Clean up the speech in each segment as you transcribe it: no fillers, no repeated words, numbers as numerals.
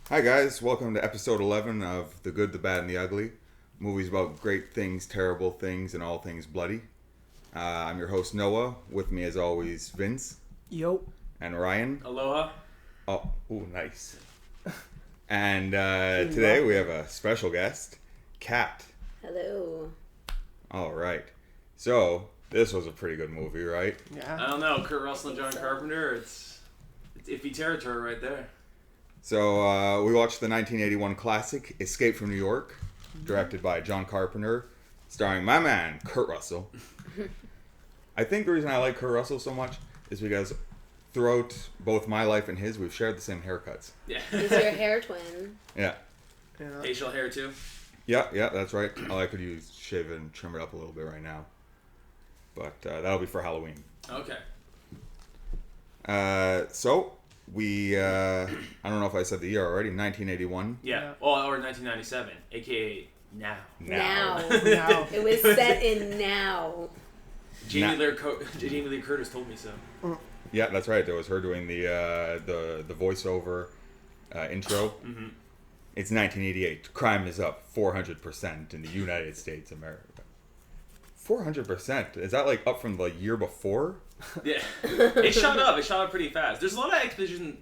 Hi guys, welcome to episode 11 of The Good, the Bad, and the Ugly. Movies about great things, terrible things, and all things bloody. I'm your host Noah. With me as always Vince. Yo. And Ryan. Aloha. Oh, ooh, nice. And today we have a special guest, Kat. Hello. Alright. So, this was a pretty good movie, right? I Yeah. don't know, Kurt Russell and John Carpenter, it's iffy territory right there. So, we watched the 1981 classic, Escape from New York, directed by John Carpenter, starring my man, Kurt Russell. I think the reason I like Kurt Russell so much is because throughout both my life and his, we've shared the same haircuts. Yeah. He's your hair twin. Yeah. Yeah. Facial hair too. Yeah, that's right. All I could use shave it and trim it up a little bit right now. But that'll be for Halloween. Okay. So, we, I don't know if I said the year already, 1981. Yeah. Well, or 1997, aka now. Now. Now. It was set in now. Jamie Lee Curtis told me so. Yeah, that's right. There was her doing the voiceover intro. Mm-hmm. It's 1988. Crime is up 400% in the United States of America. 400%? Is that like up from the year before? Yeah. It shot up pretty fast. There's a lot of exposition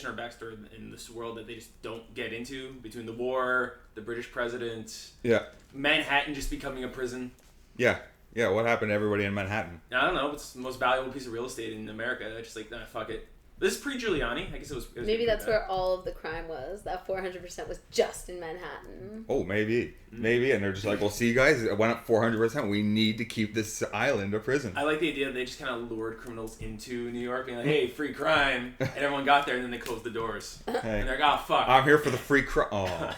or backstory in this world that they just don't get into, between the war, the British president, Yeah. Manhattan just becoming a prison. Yeah. Yeah, what happened to everybody in Manhattan? I don't know. It's the most valuable piece of real estate in America. They're just like, nah, fuck it. This is pre-Giuliani. I guess it was Maybe that's where all of the crime was. That 400% was just in Manhattan. Oh, maybe. Maybe. And they're just like, well, see, guys, it went up 400%. We need to keep this island a prison. I like the idea that they just kind of lured criminals into New York and like, hey, free crime, and everyone got there and then they closed the doors. Hey, And they're like, oh, fuck. I'm here for the free crime. Oh.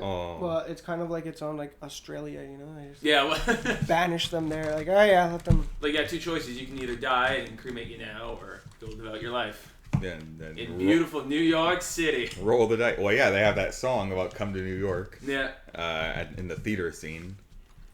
Oh. Well, it's kind of like its own like Australia, you know. They just Yeah, well, banish them there. Like, oh yeah, let them. like, you got two choices. You can either die and cremate you now or go live out your life. And then In beautiful New York City. roll the dice. Well, yeah, they have that song about come to New York Yeah. in the theater scene.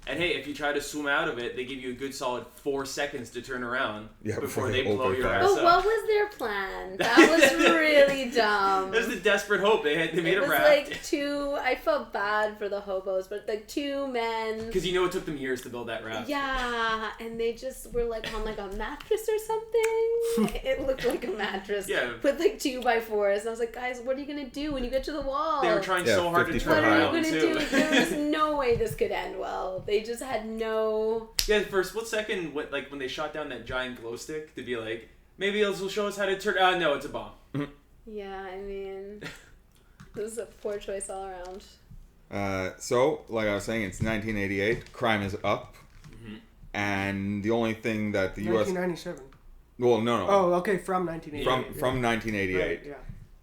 And hey, if you try to swim out of it, they give you a good solid 4 seconds to turn around Yeah, before they blow your overpass. ass But up. what was their plan? That was really dumb. That was the desperate hope. They made It a was raft. like I felt bad for the hobos, but like two men. Because you know it took them years to build that raft. Yeah, and they just were like on like a mattress or something. It looked like a mattress. Yeah. With like 2x4s. And I was like, guys, what are you gonna do when you get to the wall? They were trying Yeah, so hard to 50 turn What are you around gonna too. do? There was no way this could end well. They just had no. Yeah, for a split second, when they shot down that giant glow stick to be like, maybe this will show us how to turn. No, it's a bomb. Yeah, I mean, this is a poor choice all around. So, like I was saying, it's 1988. Crime is up. Mm-hmm. And the only thing that the U.S. 1997. Well, no. Oh, okay, from 1988. From 1988. Right,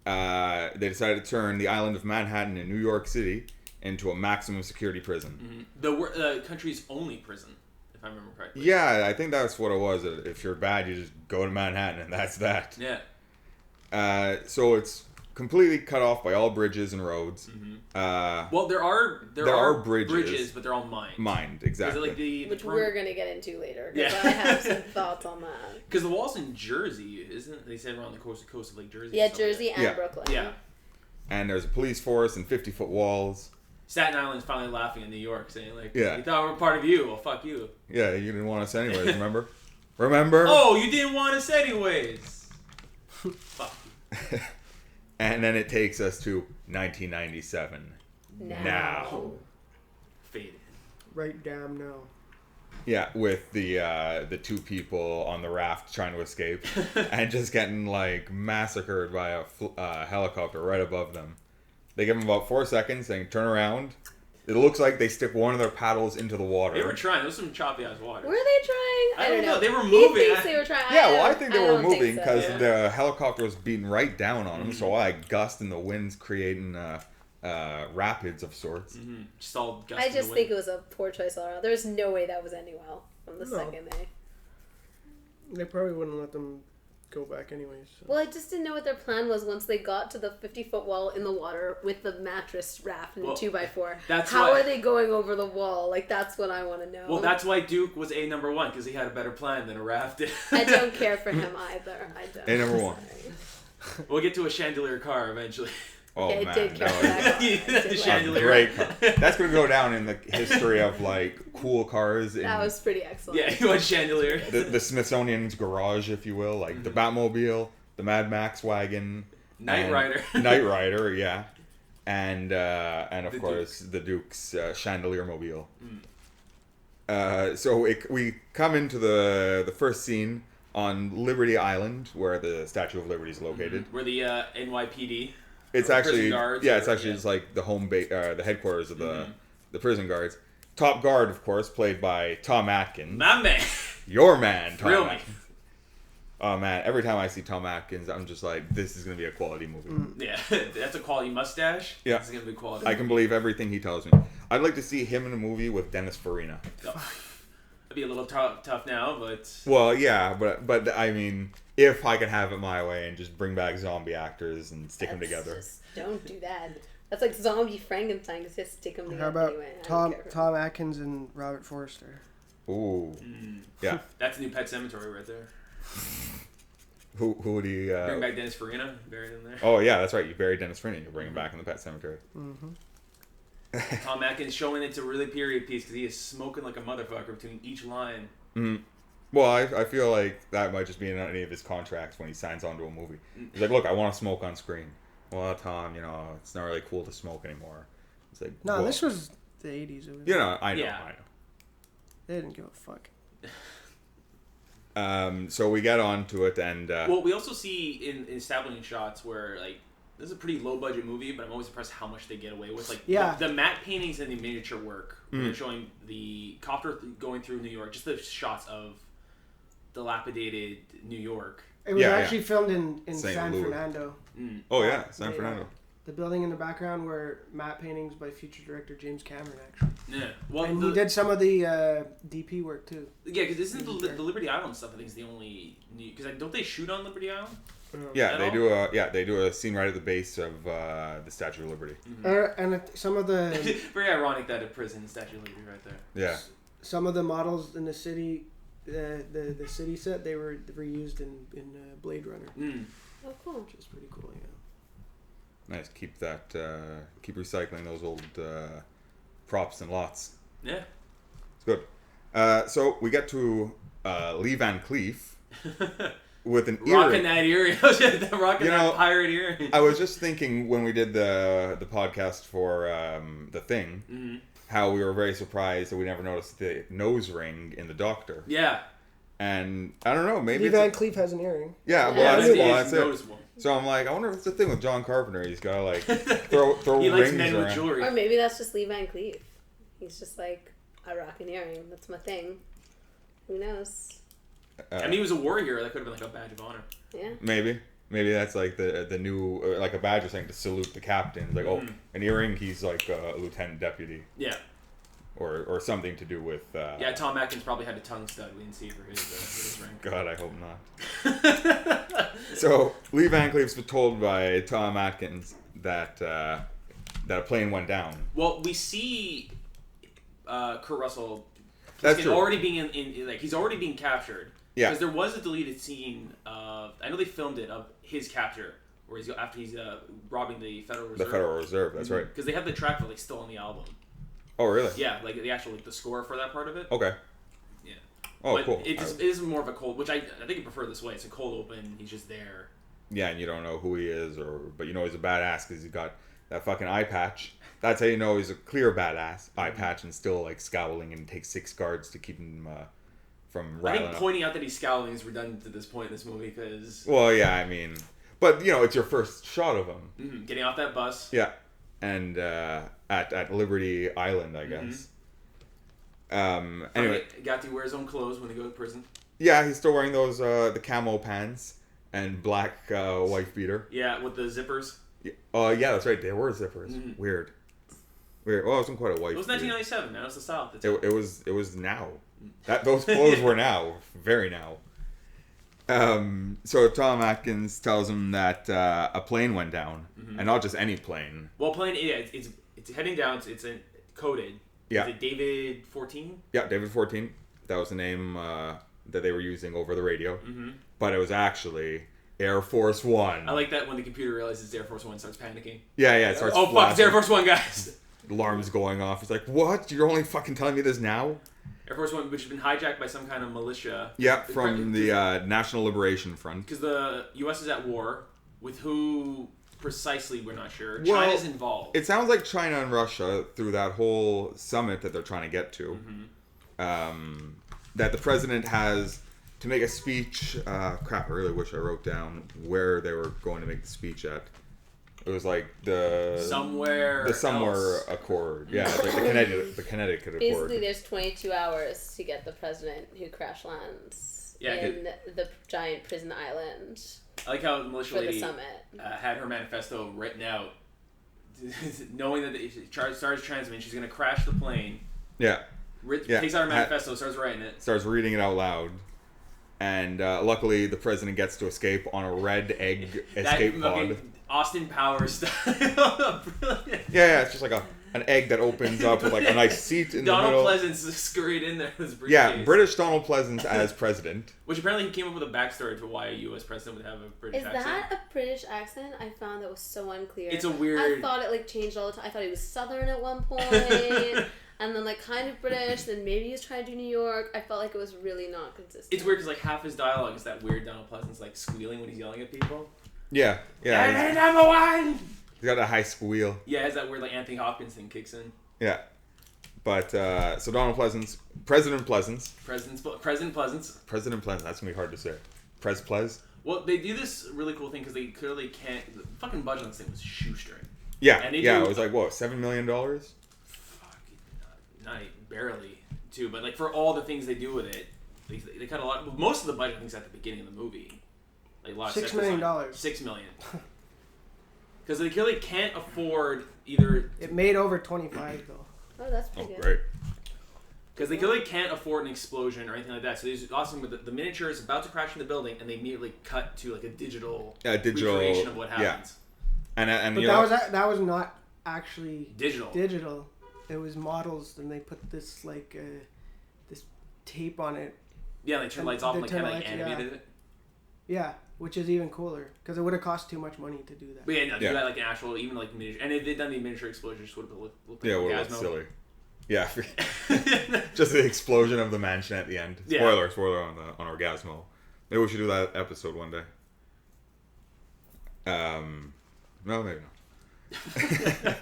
yeah. They decided to turn the island of Manhattan in New York City into a maximum security prison. The country's only prison, if I remember correctly. Yeah, I think that's what it was. If you're bad, you just go to Manhattan, and that's that. Yeah. So it's completely cut off by all bridges and roads. Well, there are bridges. but they're all mined. Mined, Is it exactly. like the Which we're gonna get into later. Because Yeah. I have some thoughts on that. Because the wall's in Jersey, isn't it? They said around the coast of like Jersey. Yeah, or something. Jersey and Yeah. Brooklyn. Yeah. And there's a police force and 50-foot walls. Staten Island's finally laughing at New York, saying like, Yeah. "We thought we were part of you. Well, fuck you." Yeah, you didn't want us anyways, remember? Remember? Oh, you didn't want us anyways. Fuck you. And then it takes us to 1997. Now. Faded. Right damn now. Yeah, with the two people on the raft trying to escape and just getting like massacred by a helicopter right above them. They give them about 4 seconds, saying turn around. It looks like they stick one of their paddles into the water. They were trying. There was some choppy ass water. Were they trying? I don't know. They were He moving. thinks they were trying. Yeah, well, I think they were don't think moving so. because Yeah. the helicopter was beating right down on them. So all that gust and the winds creating rapids of sorts. Just all gusting I the just wind. think it was a poor choice all around. There's no way that was ending well from the No. second day. They probably wouldn't let them go back anyways. So. Well, I just didn't know what their plan was once they got to the 50-foot wall in the water with the mattress raft and Well, 2x4. that's How why- are they going over the wall? Like, that's what I want to know. Well, that's why Duke was a number one, because he had a better plan than a raft did. I don't care for him either. I don't. Hey, number one. Sorry. We'll get to a chandelier car eventually. Oh Yeah, it man, did carry that that Yeah, car. It the did was chandelier. a great car. That's gonna go down in the history of like cool cars in That was pretty excellent. Yeah, you want chandelier. the Smithsonian's garage, if you will, like the Batmobile, the Mad Max wagon, Knight and- Rider. Knight Rider, yeah, and of The course the Duke's chandelier mobile. Mm. So we come into the first scene on Liberty Island, where the Statue of Liberty is located. Where the NYPD. It's Or actually prison guards it's or- actually yeah. just like the the headquarters of the prison guards. Top guard, of course, played by Tom Atkins, My man. your man, Tom Thrill me. Atkins. Oh man, every time I see Tom Atkins, I'm just like, this is gonna be a quality movie. Yeah, that's a quality mustache. Yeah. It's gonna be quality. I can believe everything he tells me. I'd like to see him in a movie with Dennis Farina. It'd be a little tough now, but Well, yeah, but I mean, if I could have it my way and just bring back zombie actors and stick them That's together. Just don't do that. That's like zombie Frankenstein. Just stick them together. How about anyway. I don't care. Tom Atkins and Robert Forster? Ooh, yeah. that's a new Pet Cemetery right there. Who would he? Bring back Dennis Farina, buried in there. Oh yeah, that's right. You buried Dennis Farina. You bring him back in the Pet Cemetery. Tom Atkins showing it's a really period piece because he is smoking like a motherfucker between each line. Well, I feel like that might just be in any of his contracts when he signs on to a movie. He's like, look, I want to smoke on screen. Well, Tom, it's not really cool to smoke anymore. It's like, No, well, this was the 80s. It was, I know, Yeah. I know. They didn't give a fuck. So we get on to it, and Well, we also see in establishing shots where like this is a pretty low budget movie, but I'm always impressed how much they get away with. Like Yeah. the matte paintings and the miniature work. When they're showing the copter going through New York, just the shots of dilapidated New York. It was Yeah, yeah. actually filmed in St. San Louis. Fernando. oh yeah, San They, Fernando. The building in the background were matte paintings by future director James Cameron, actually. Yeah. Well, And he did some of the DP work, too. Yeah, because isn't the Liberty Island stuff? I think is the only because don't they shoot on Liberty Island? Yeah, At they all? do a scene right at the base of the Statue of Liberty. Some of the Very ironic that a prison Statue of Liberty right there. Yeah. some of the models in the city, the city set, they were reused in Blade Runner, Oh, cool. which is pretty cool. Yeah. Nice. Keep recycling those old props and lots. Yeah. It's good. So we get to Lee Van Cleef with an Rocking earring. that earring. Rocking that pirate earring. I was just thinking when we did the podcast for The Thing, how we were very surprised that we never noticed the nose ring in the Doctor. Yeah. And I don't know, maybe Lee it's Van Cleef has an earring. yeah, Yeah, that's it. noticeable. So I'm like, I wonder if it's the thing with John Carpenter. He's got to like throw He likes rings men with around. jewelry. Or maybe that's just Lee Van Cleef. He's just like, I rock an earring. That's my thing. Who knows? I mean, he was a war hero. That could have been like a badge of honor. Yeah. Maybe that's like the new like a badge or something to salute the captain. Like an earring, he's like a lieutenant deputy Yeah. or something to do with. Yeah, Tom Atkins probably had a tongue stud. We didn't see for his rank. God, I hope not. So Lee Van Cleef's been told by Tom Atkins that that a plane went down. Well, we see Kurt Russell. That's true. Already being in like he's already being captured. Yeah. Because there was a deleted scene of I know they filmed it of his capture where he's after he's robbing the Federal Reserve. The Federal Reserve. That's right. Because they have the track like still on the album. Oh, really? Yeah, like the actual the score for that part of it. Okay. Yeah. Oh, But cool. It is more of a cold, which I think I prefer this way. It's a cold open. He's just there. Yeah, and you don't know who he is, but you know he's a badass because he's got that fucking eye patch. That's how you know he's a clear badass. Eye patch and still like scowling, and takes 6 guards to keep him from I riling think up. pointing out that he's scowling is redundant at this point in this movie because Well, yeah, I mean, but it's your first shot of him. getting off that bus. Yeah, and at Liberty Island, I guess. Anyway, got to wear his own clothes when they go to prison. yeah, he's still wearing those the camo pants and black wife beater. Yeah, with the zippers. Yeah, that's right. They were zippers. Weird. Well, it wasn't quite a wife. It was beater. 1997. That was the style at the time. It was now. Those clothes were now, very now. So Tom Atkins tells him that a plane went down, and not just any plane. Well, playing it's heading down. It's coded. Yeah. Is it David 14? Yeah, David 14. That was the name that they were using over the radio. But it was actually Air Force One. I like that when the computer realizes Air Force One starts panicking. Yeah, it starts Oh fuck, it's Air flashing. Force One, guys. Alarms going off. It's like, what? You're only fucking telling me this now? Air Force One, which has been hijacked by some kind of militia. Yeah, from the National Liberation Front. Because the U.S. is at war with who precisely, we're not sure. Well, China's involved. It sounds like China and Russia, through that whole summit that they're trying to get to, that the president has to make a speech. Crap, I really wish I wrote down where they were going to make the speech at. It was like the Somewhere Somewhere else. Accord. Yeah, it's like the Connecticut Accord. Basically, there's 22 hours to get the president who crash lands Yeah, in the giant prison island I like how the militia for the lady summit. had her manifesto written out, knowing that if she starts transmitting, she's going to crash the plane. Yeah, Yeah. Takes out her manifesto, starts writing it. starts reading it out loud. And luckily, the president gets to escape on a red egg escape that pod. fucking Austin Powers style. Brilliant. Yeah, it's just like an egg that opens up with like a nice seat in the Donald middle. Pleasance scurried in there with his briefcase. Yeah, British Donald Pleasance as president. Which apparently he came up with a backstory to why a U.S. president would have a British Is accent. that a British accent? I found that was so unclear. It's a weird. I thought it like changed all the time. I thought he was Southern at one point, and then like kind of British. Then maybe he was trying to do New York. I felt like it was really not consistent. It's weird because like half his dialogue is that weird Donald Pleasance like squealing when he's yelling at people. Yeah. Number one. He's got a high squeal. Yeah, it has that weird like Anthony Hopkins thing kicks in. Yeah. But, so Donald Pleasance, President Pleasance. President Pleasance. President Pleasance, that's going to be hard to say. Ples. Well, they do this really cool thing because they clearly can't. The fucking budget on this thing was shoestring. Yeah, And they yeah, do- it was like, what, $7 million? Fuck, not even barely too, but like for all the things they do with it, they cut a lot. Most of the budget I think is at the beginning of the movie. Like a lot of $6 set million. design. $6 million. Because they clearly can't afford either. It made over 25 though. Oh, that's Oh, pretty good. great. Because they clearly can't afford an explosion or anything like that. So there's awesome with the miniature is about to crash in the building, and they immediately cut to like a digital recreation of what yeah. happens. And But you know, that was not actually Digital. digital. It was models, and they put this like this tape on it. Yeah, they turn And lights off they and like turn kind of like lights, yeah. animated it. Yeah, which is even cooler because it would have cost too much money to do that. But yeah, no, do Yeah. that like an actual, even like miniature. And if they'd done the miniature explosion, just would have looked like yeah, well, it's Orgasmo. silly. Yeah. Just the explosion of the mansion at the end. Yeah. Spoiler on Orgasmo. Maybe we should do that episode one day. No, maybe not.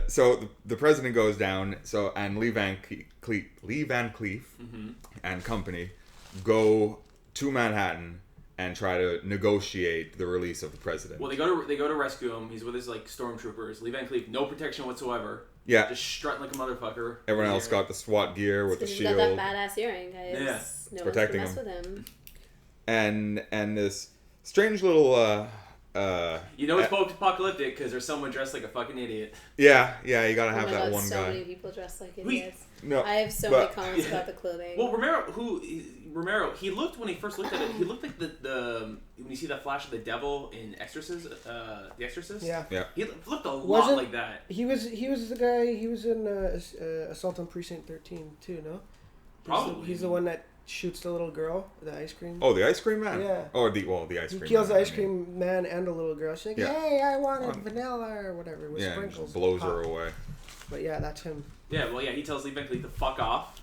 So the president goes down. So and Lee Van Cleef and company go to Manhattan and try to negotiate the release of the president. Well, they go to rescue him. He's with his like stormtroopers. Lee Van Cleef, no protection whatsoever. Yeah. Just strutting like a motherfucker. Everyone else got the SWAT gear with the He's shield. got that badass earring, guys. Yeah. No protecting one can mess with him. and this strange little You know it's post-apocalyptic because there's someone dressed like a fucking idiot. yeah you gotta Oh have my that God, one so guy. many people dressed like Wait. idiots. No, I have so but- many comments about the clothing. Well, Romero, he looked when he first looked at it. He looked like the when you see that flash of the devil in Exorcist, The Exorcist. Yeah. He looked a lot Wasn't- like that. He was the guy. He was in Assault on Precinct 13 too. No. Probably. He's the one that shoots the little girl, the ice cream. Oh, the ice cream man. Yeah. Or the ice He cream. kills the man, ice cream man and the little girl. She's like, Yeah. "Hey, I wanted vanilla or whatever with Yeah, and sprinkles." just blows Pop. her away. But yeah, that's him. Yeah, well, yeah, he tells Lee Van Cleef to fuck off.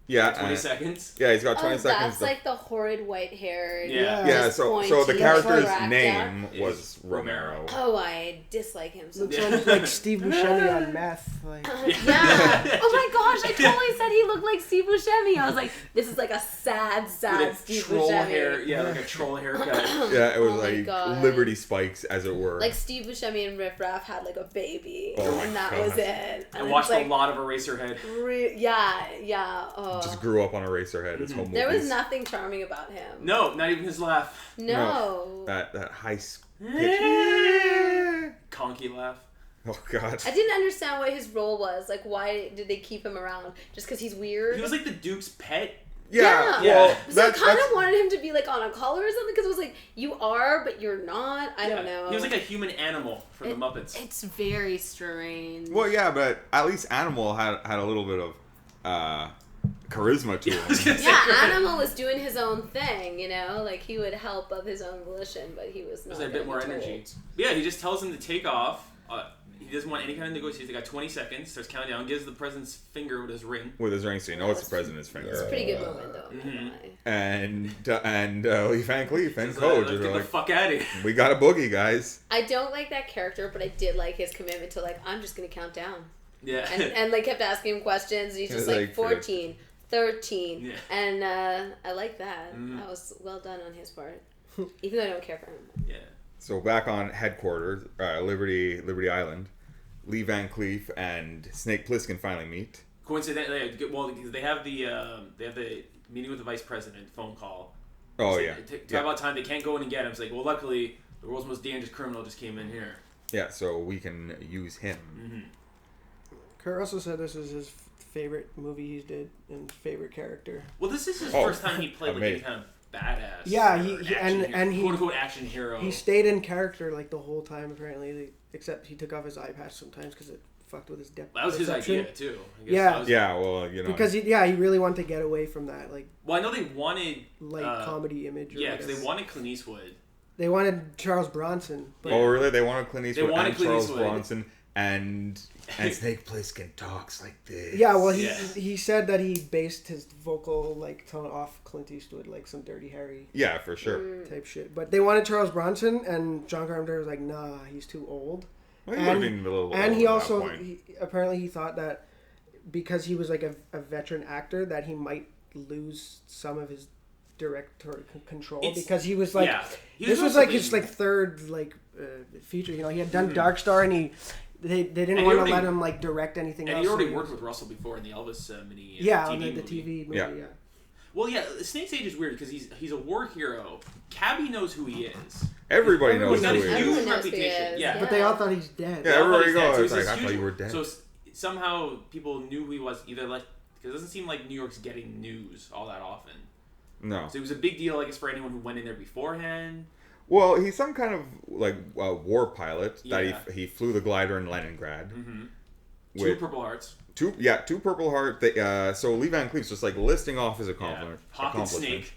Yeah, 20 seconds. yeah, he's got 20 oh, seconds. that's like the horrid white-haired. Yeah. yeah, just so the pointy character's black name guy. was Is Romero. Oh, I dislike him so Looks much. like Steve Buscemi on meth. Like, Yeah. Oh my gosh, I totally said he looked like Steve Buscemi. I was like, this is like a sad With Steve a troll Buscemi. hair, yeah, like a troll haircut. Yeah, it was Oh my like God. Liberty Spikes, as it were. Like Steve Buscemi and Riff Raff had like a baby, Oh my and that God. was it. I And watched it's like, a lot of Eraserhead. yeah. Oh. Just grew up on Eraserhead. His home There was movies. nothing charming about him. No, not even his laugh. No. That high Conky laugh. Oh God. I didn't understand what his role was. Like, why did they keep him around? Just because he's weird? He was like the Duke's pet. Yeah. Yeah. Well, So I that's, kind that's of wanted him to be like on a collar or something because it was like, you are, but you're not. I don't know. He was like a human animal from the It- Muppets. It's very strange. well, yeah, but at least Animal had a little bit of charisma to him. Yeah, Animal was doing his own thing, you know? Like, he would help of his own volition, but he was not There's a bit more told. energy. Yeah, he just tells him to take off. He doesn't want any kind of negotiation. They got 20 seconds. Starts counting down. Gives the president's finger with his ring. With his ring, so you know it's the president's finger. It's a pretty good moment, though. I'm not gonna lie. And Lee Van Cleef and He's Coach like, are get the like, fuck out of here. we got a boogie, guys. I don't like that character, but I did like his commitment to, like, I'm just gonna count down. Yeah. And like, kept asking him questions, and he's just like, 14, 13. Yeah. And I like that. That was well done on his part. Even though I don't care for him. Yeah. So back on headquarters, Liberty Island, Lee Van Cleef and Snake Plissken finally meet. Coincidentally, well, they have the meeting with the vice president phone call. Oh So yeah. Talk about time they can't go in and get him. It's like, well, luckily the world's most dangerous criminal just came in here. Yeah, so we can use him. Kurt Russell said this is his favorite movie he's did and favorite character. Well, this is his Oh, first time he played like any amazing. kind of badass. Yeah, or he- action and he- quote unquote action hero. He stayed in character like the whole time apparently, except he took off his eye patch sometimes because it fucked with his depth. That was his perception. idea too. I guess Yeah. that was- Yeah, well, you know. Because he really wanted to get away from that like Well, I know they wanted. light comedy image. Or Yeah, because whatever. they wanted Clint Eastwood. They wanted Charles Bronson. But Oh really? They wanted Clint Eastwood wanted and Clint Charles Eastwood. Bronson and Snake Plissken talks like this. yeah, well, Yeah. he said that he based his vocal like tone off Clint Eastwood, like some Dirty Harry Yeah, for sure. type shit. But they wanted Charles Bronson, and John Carpenter was like, "Nah, he's too old." Well, he would have been a little And old he at that also point. apparently he thought that because he was like a veteran actor that he might lose some of his director control It's- because he was like yeah. He this was also like his being- like third like feature. You know, he had done Dark Star and they didn't And he want to already- let him like direct anything And else. he already so worked with Russell before in the Elvis mini yeah, TV on the movie. TV movie. Yeah. Yeah. Well, yeah, Snake's Age is weird because he's a war hero. Cabby knows who he is. Everybody knows He's got who a he is. huge Everyone knows who he reputation. is, Yeah. But they all thought he's dead. Yeah, They all thought everybody he's dead, goes, so it's it's like, this I thought huge- you were dead. So somehow people knew who he was, either like because it doesn't seem like New York's getting news all that often. No. So it was a big deal, I guess, for anyone who went in there beforehand. Well, he's some kind of like war pilot Yeah. that he flew the glider in Leningrad. Two With Purple Hearts. two Purple Heart. So Lee Van Cleef's just like listing off his Yeah. accomplishments. Hawk and Snake.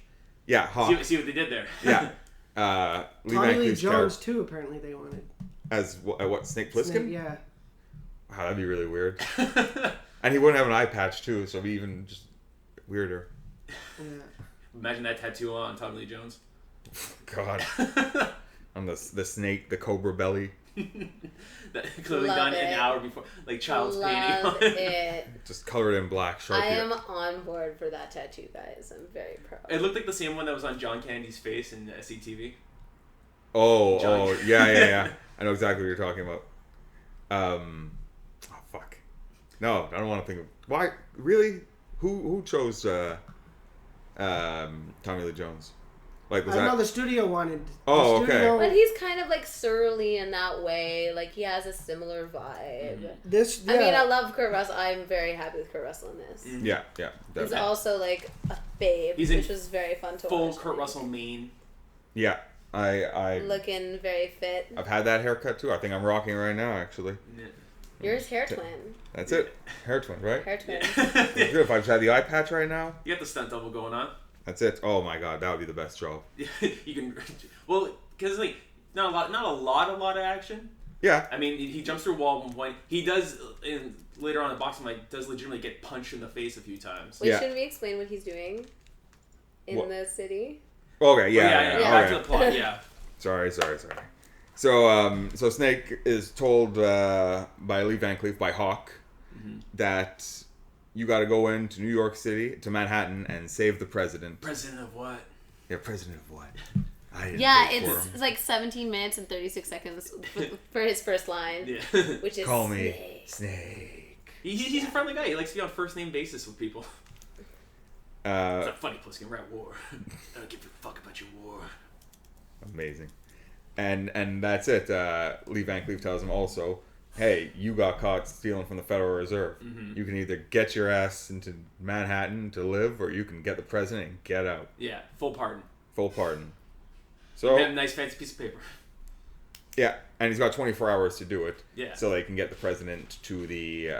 Yeah, Hawk. See what they did there. Yeah. Lee Tommy Van Lee Cleef's Jones character too. Apparently they wanted. as what Snake Plissken? Yeah. Wow, that'd be really weird. And he wouldn't have an eye patch too, so it'd be even just weirder. Yeah. Imagine that tattoo on Tommy Lee Jones. God. On the snake, the cobra belly. That clearly Love done it. an hour before, like child's painting. Love it. Just colored in black Sharpie. I am on board for that tattoo, guys. I'm very proud. It looked like the same one that was on John Candy's face in SCTV. Oh, yeah. I know exactly what you're talking about. Oh fuck. No, I don't want to think of why. Really? Who chose Tommy Lee Jones? Like was I know that? the studio wanted. Oh, the okay. studio, But he's kind of like surly in that way. Like he has a similar vibe. This. Yeah. I mean, I love Kurt Russell. I'm very happy with Kurt Russell in this. Yeah, He's definitely. also like a babe, He's in which was very fun to Full watch. Kurt Russell mane. Yeah, I Looking very fit. I've had that haircut too. I think I'm rocking it right now. Actually, Yours hair twin. that's it. Hair twin, right? Hair twin. It's good if I just had the eye patch right now. You got the stunt double going on. That's it. Oh my god, that would be the best job. You can, well, because like not a lot of action. Yeah. I mean, he jumps through a wall at one point. He does, later on in boxing, like does legitimately get punched in the face a few times. Wait, Yeah. shouldn't we explain what he's doing in What? the city? Okay. Yeah. Yeah. Back Okay. to the plot. Yeah. Sorry. So Snake is told by Lee Van Cleef, by Hawk, that you got to go into New York City, to Manhattan, and save the president. President of what? Yeah, president of what? I didn't Yeah, vote for it's him. like 17 minutes and 36 seconds for his first line, Yeah. which is Call me Snake. Snake. He's a friendly guy. He likes to be on first name basis with people. It's like, funny, Pliskin, we're at war. I don't give a fuck about your war. Amazing. And that's it. Lee Van Cleef tells him also, hey, you got caught stealing from the Federal Reserve. You can either get your ass into Manhattan to live, or you can get the president and get out. Yeah, full pardon. Full pardon. So, And a nice fancy piece of paper. yeah, and he's got 24 hours to do it. Yeah. So they can get the president to the,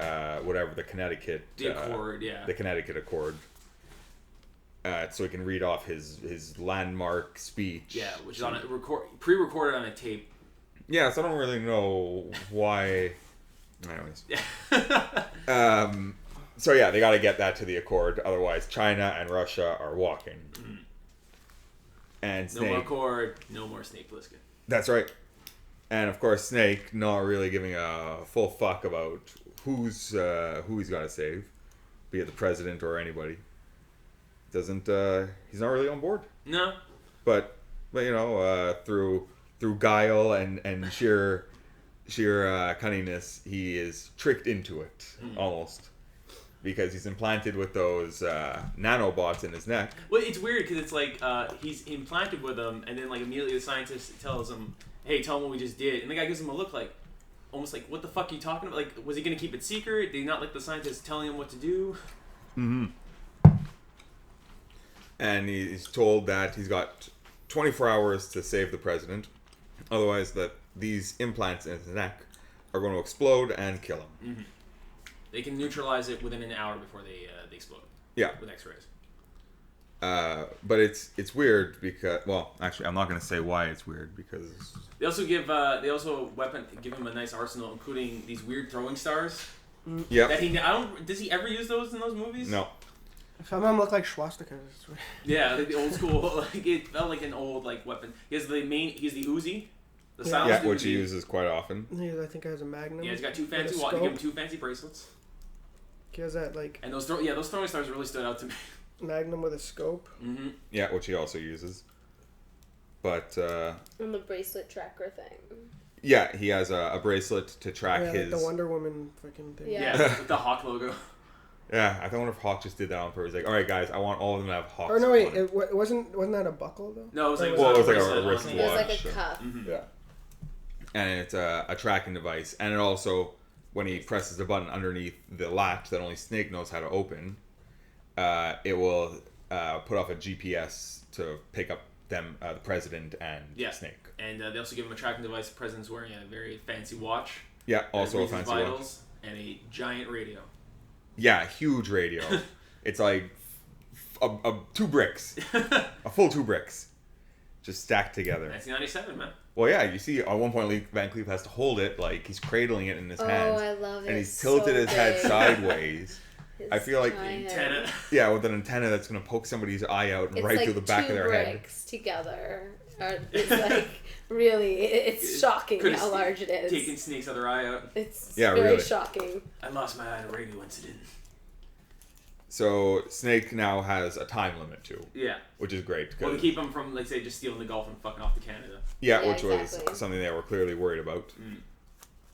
whatever, the Connecticut... The Accord, yeah. The Connecticut Accord. so he can read off his landmark speech. Yeah, which is on a pre-recorded on a tape. Yeah, so I don't really know why. Anyways. So yeah, they got to get that to the Accord, otherwise China and Russia are walking. Mm. And No Snake. more Accord, no more Snake Plissken. That's right. And of course, Snake not really giving a full fuck about who he's got to save, be it the president or anybody. Doesn't he's not really on board. No. But you know, through guile and sheer cunningness, he is tricked into it almost, because he's implanted with those nanobots in his neck. Well, it's weird because it's like he's implanted with them, and then like immediately the scientist tells him, "Hey, tell him what we just did," and the guy gives him a look like, almost like, "What the fuck are you talking about? Like, was he gonna keep it secret? Did he not like the scientist telling him what to do?" Mm-hmm. And he's told that he's got 24 hours to save the president, otherwise that these implants in his neck are going to explode and kill him. Mm-hmm. They can neutralize it within an hour before they explode. Yeah. With X-rays. But it's weird because, well, actually, I'm not going to say why it's weird, because They also give give him a nice arsenal, including these weird throwing stars. yeah, Does he ever use those in those movies? no, Some of them look like swastikas. Yeah, like the old school. Like it felt like an old like weapon. He has the Uzi, the Yeah. silenced yeah, which Uzi. he uses quite often. Yeah, I think it has a magnum. Yeah, he's got two with a fancy. They scope. give him two fancy bracelets. He has that like And those throwing stars really stood out to me. magnum with a scope. Mm-hmm. Yeah, which he also uses. But And the bracelet tracker thing. yeah, he has a bracelet to track Yeah, his. like the Wonder Woman fucking thing. Yeah. Yeah, with the Hawk logo. Yeah, I wonder if Hawk just did that on purpose. Like, all right, guys, I want all of them to have Hawks. Or no, wait, on it. it wasn't that a buckle though? No, it was like Well, it was like a bracelet wrist on It the- was like watch. a cuff. Mhm. Yeah. And it's a tracking device. And it also, when he presses the button underneath the latch that only Snake knows how to open, it will put off a GPS to pick up them, the president and Yeah. Snake. And they also give him a tracking device. The president's wearing a very fancy watch. Yeah, that also a reads his fancy watch. vitals, and a giant radio. Yeah, huge radio. It's like two bricks. A full 2 bricks. Just stacked together. 1997, man. Well, yeah, you see at one point Van Cleef has to hold it, like he's cradling it in his Oh, hands. I love it. And he's tilted so his head big. sideways. I feel like giant. Antenna. Yeah, with an antenna that's going to poke somebody's eye out and It's right like through the back two of their head. bricks together. It's like really, it's shocking Could've how large it is. Taking Snake's other eye out. It's Yeah, very really. shocking. I lost my eye in a radio incident. So Snake now has a time limit too, Yeah. which is great. Well, to 'Cause- keep him from, like, say, just stealing the golf and fucking off to Canada. yeah, Yeah, which was exactly. something they were clearly worried about. Mm.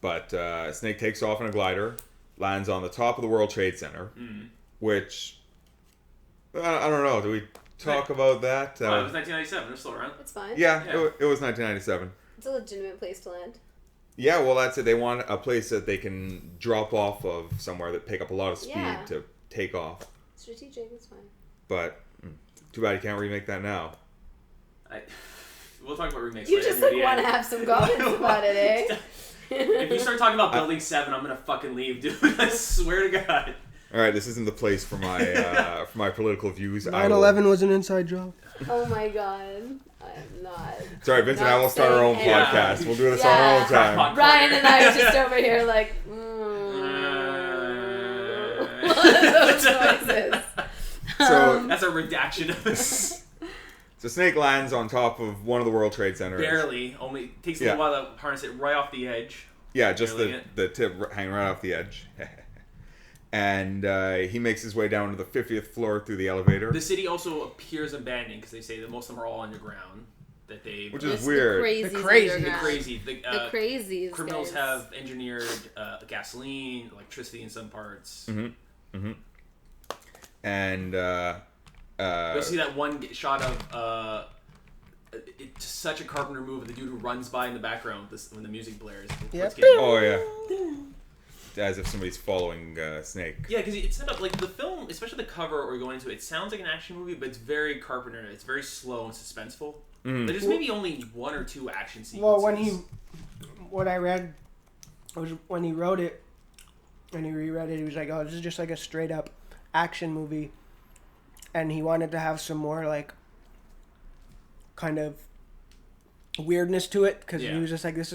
But Snake takes off in a glider, lands on the top of the World Trade Center, Mm. which I don't know. Do we talk about that? Oh, it was 1997. They're still around. It's fine. Yeah, Yeah. It was 1997. It's a legitimate place to land. Yeah, well, that's it. They want a place that they can drop off of somewhere that pick up a lot of speed Yeah. to take off. Strategic, it's fine. But too bad you can't remake that now. We'll talk about remakes You later just near like the want to end. have some comments about it, eh? If you start talking about Building 7, I'm gonna fucking leave, dude. I swear to God. All right, this isn't the place for my for my political views. I will- 9/11 was an inside job. Oh my god. I'm not. Sorry, Vince and I Not will start our own saying anything. podcast. We'll do this Yeah. on our own time. Crackpot. Ryan and I are just over here like, what are those noises? So, That's a redaction of this. so Snake lands on top of one of the World Trade Centers. Barely. Only takes a Yeah. little while to harness it right off the edge. Yeah, just Barely the tip hanging right off the edge. And he makes his way down to the 50th floor through the elevator, The city also appears abandoned because they say that most of them are all underground. That they which is It's weird. The crazies. The crazy. underground. crazy. The crazies. Criminals guys. have engineered gasoline, electricity in some parts. And You'll see that one shot of it's such a Carpenter move of the dude who runs by in the background when the music blares. Yep. It's getting- oh yeah, as if somebody's following Snake. Yeah, because it's set up like the film, especially the cover or going into it. It sounds like an action movie, but it's very Carpenter. It's very slow and suspenseful. Mm. There's maybe only one or two action sequences. Well, what I read was when he wrote it and he reread it, he was like, "Oh, this is just like a straight up action movie." and he wanted to have some more like kind of weirdness to it because Yeah. he was just like, this,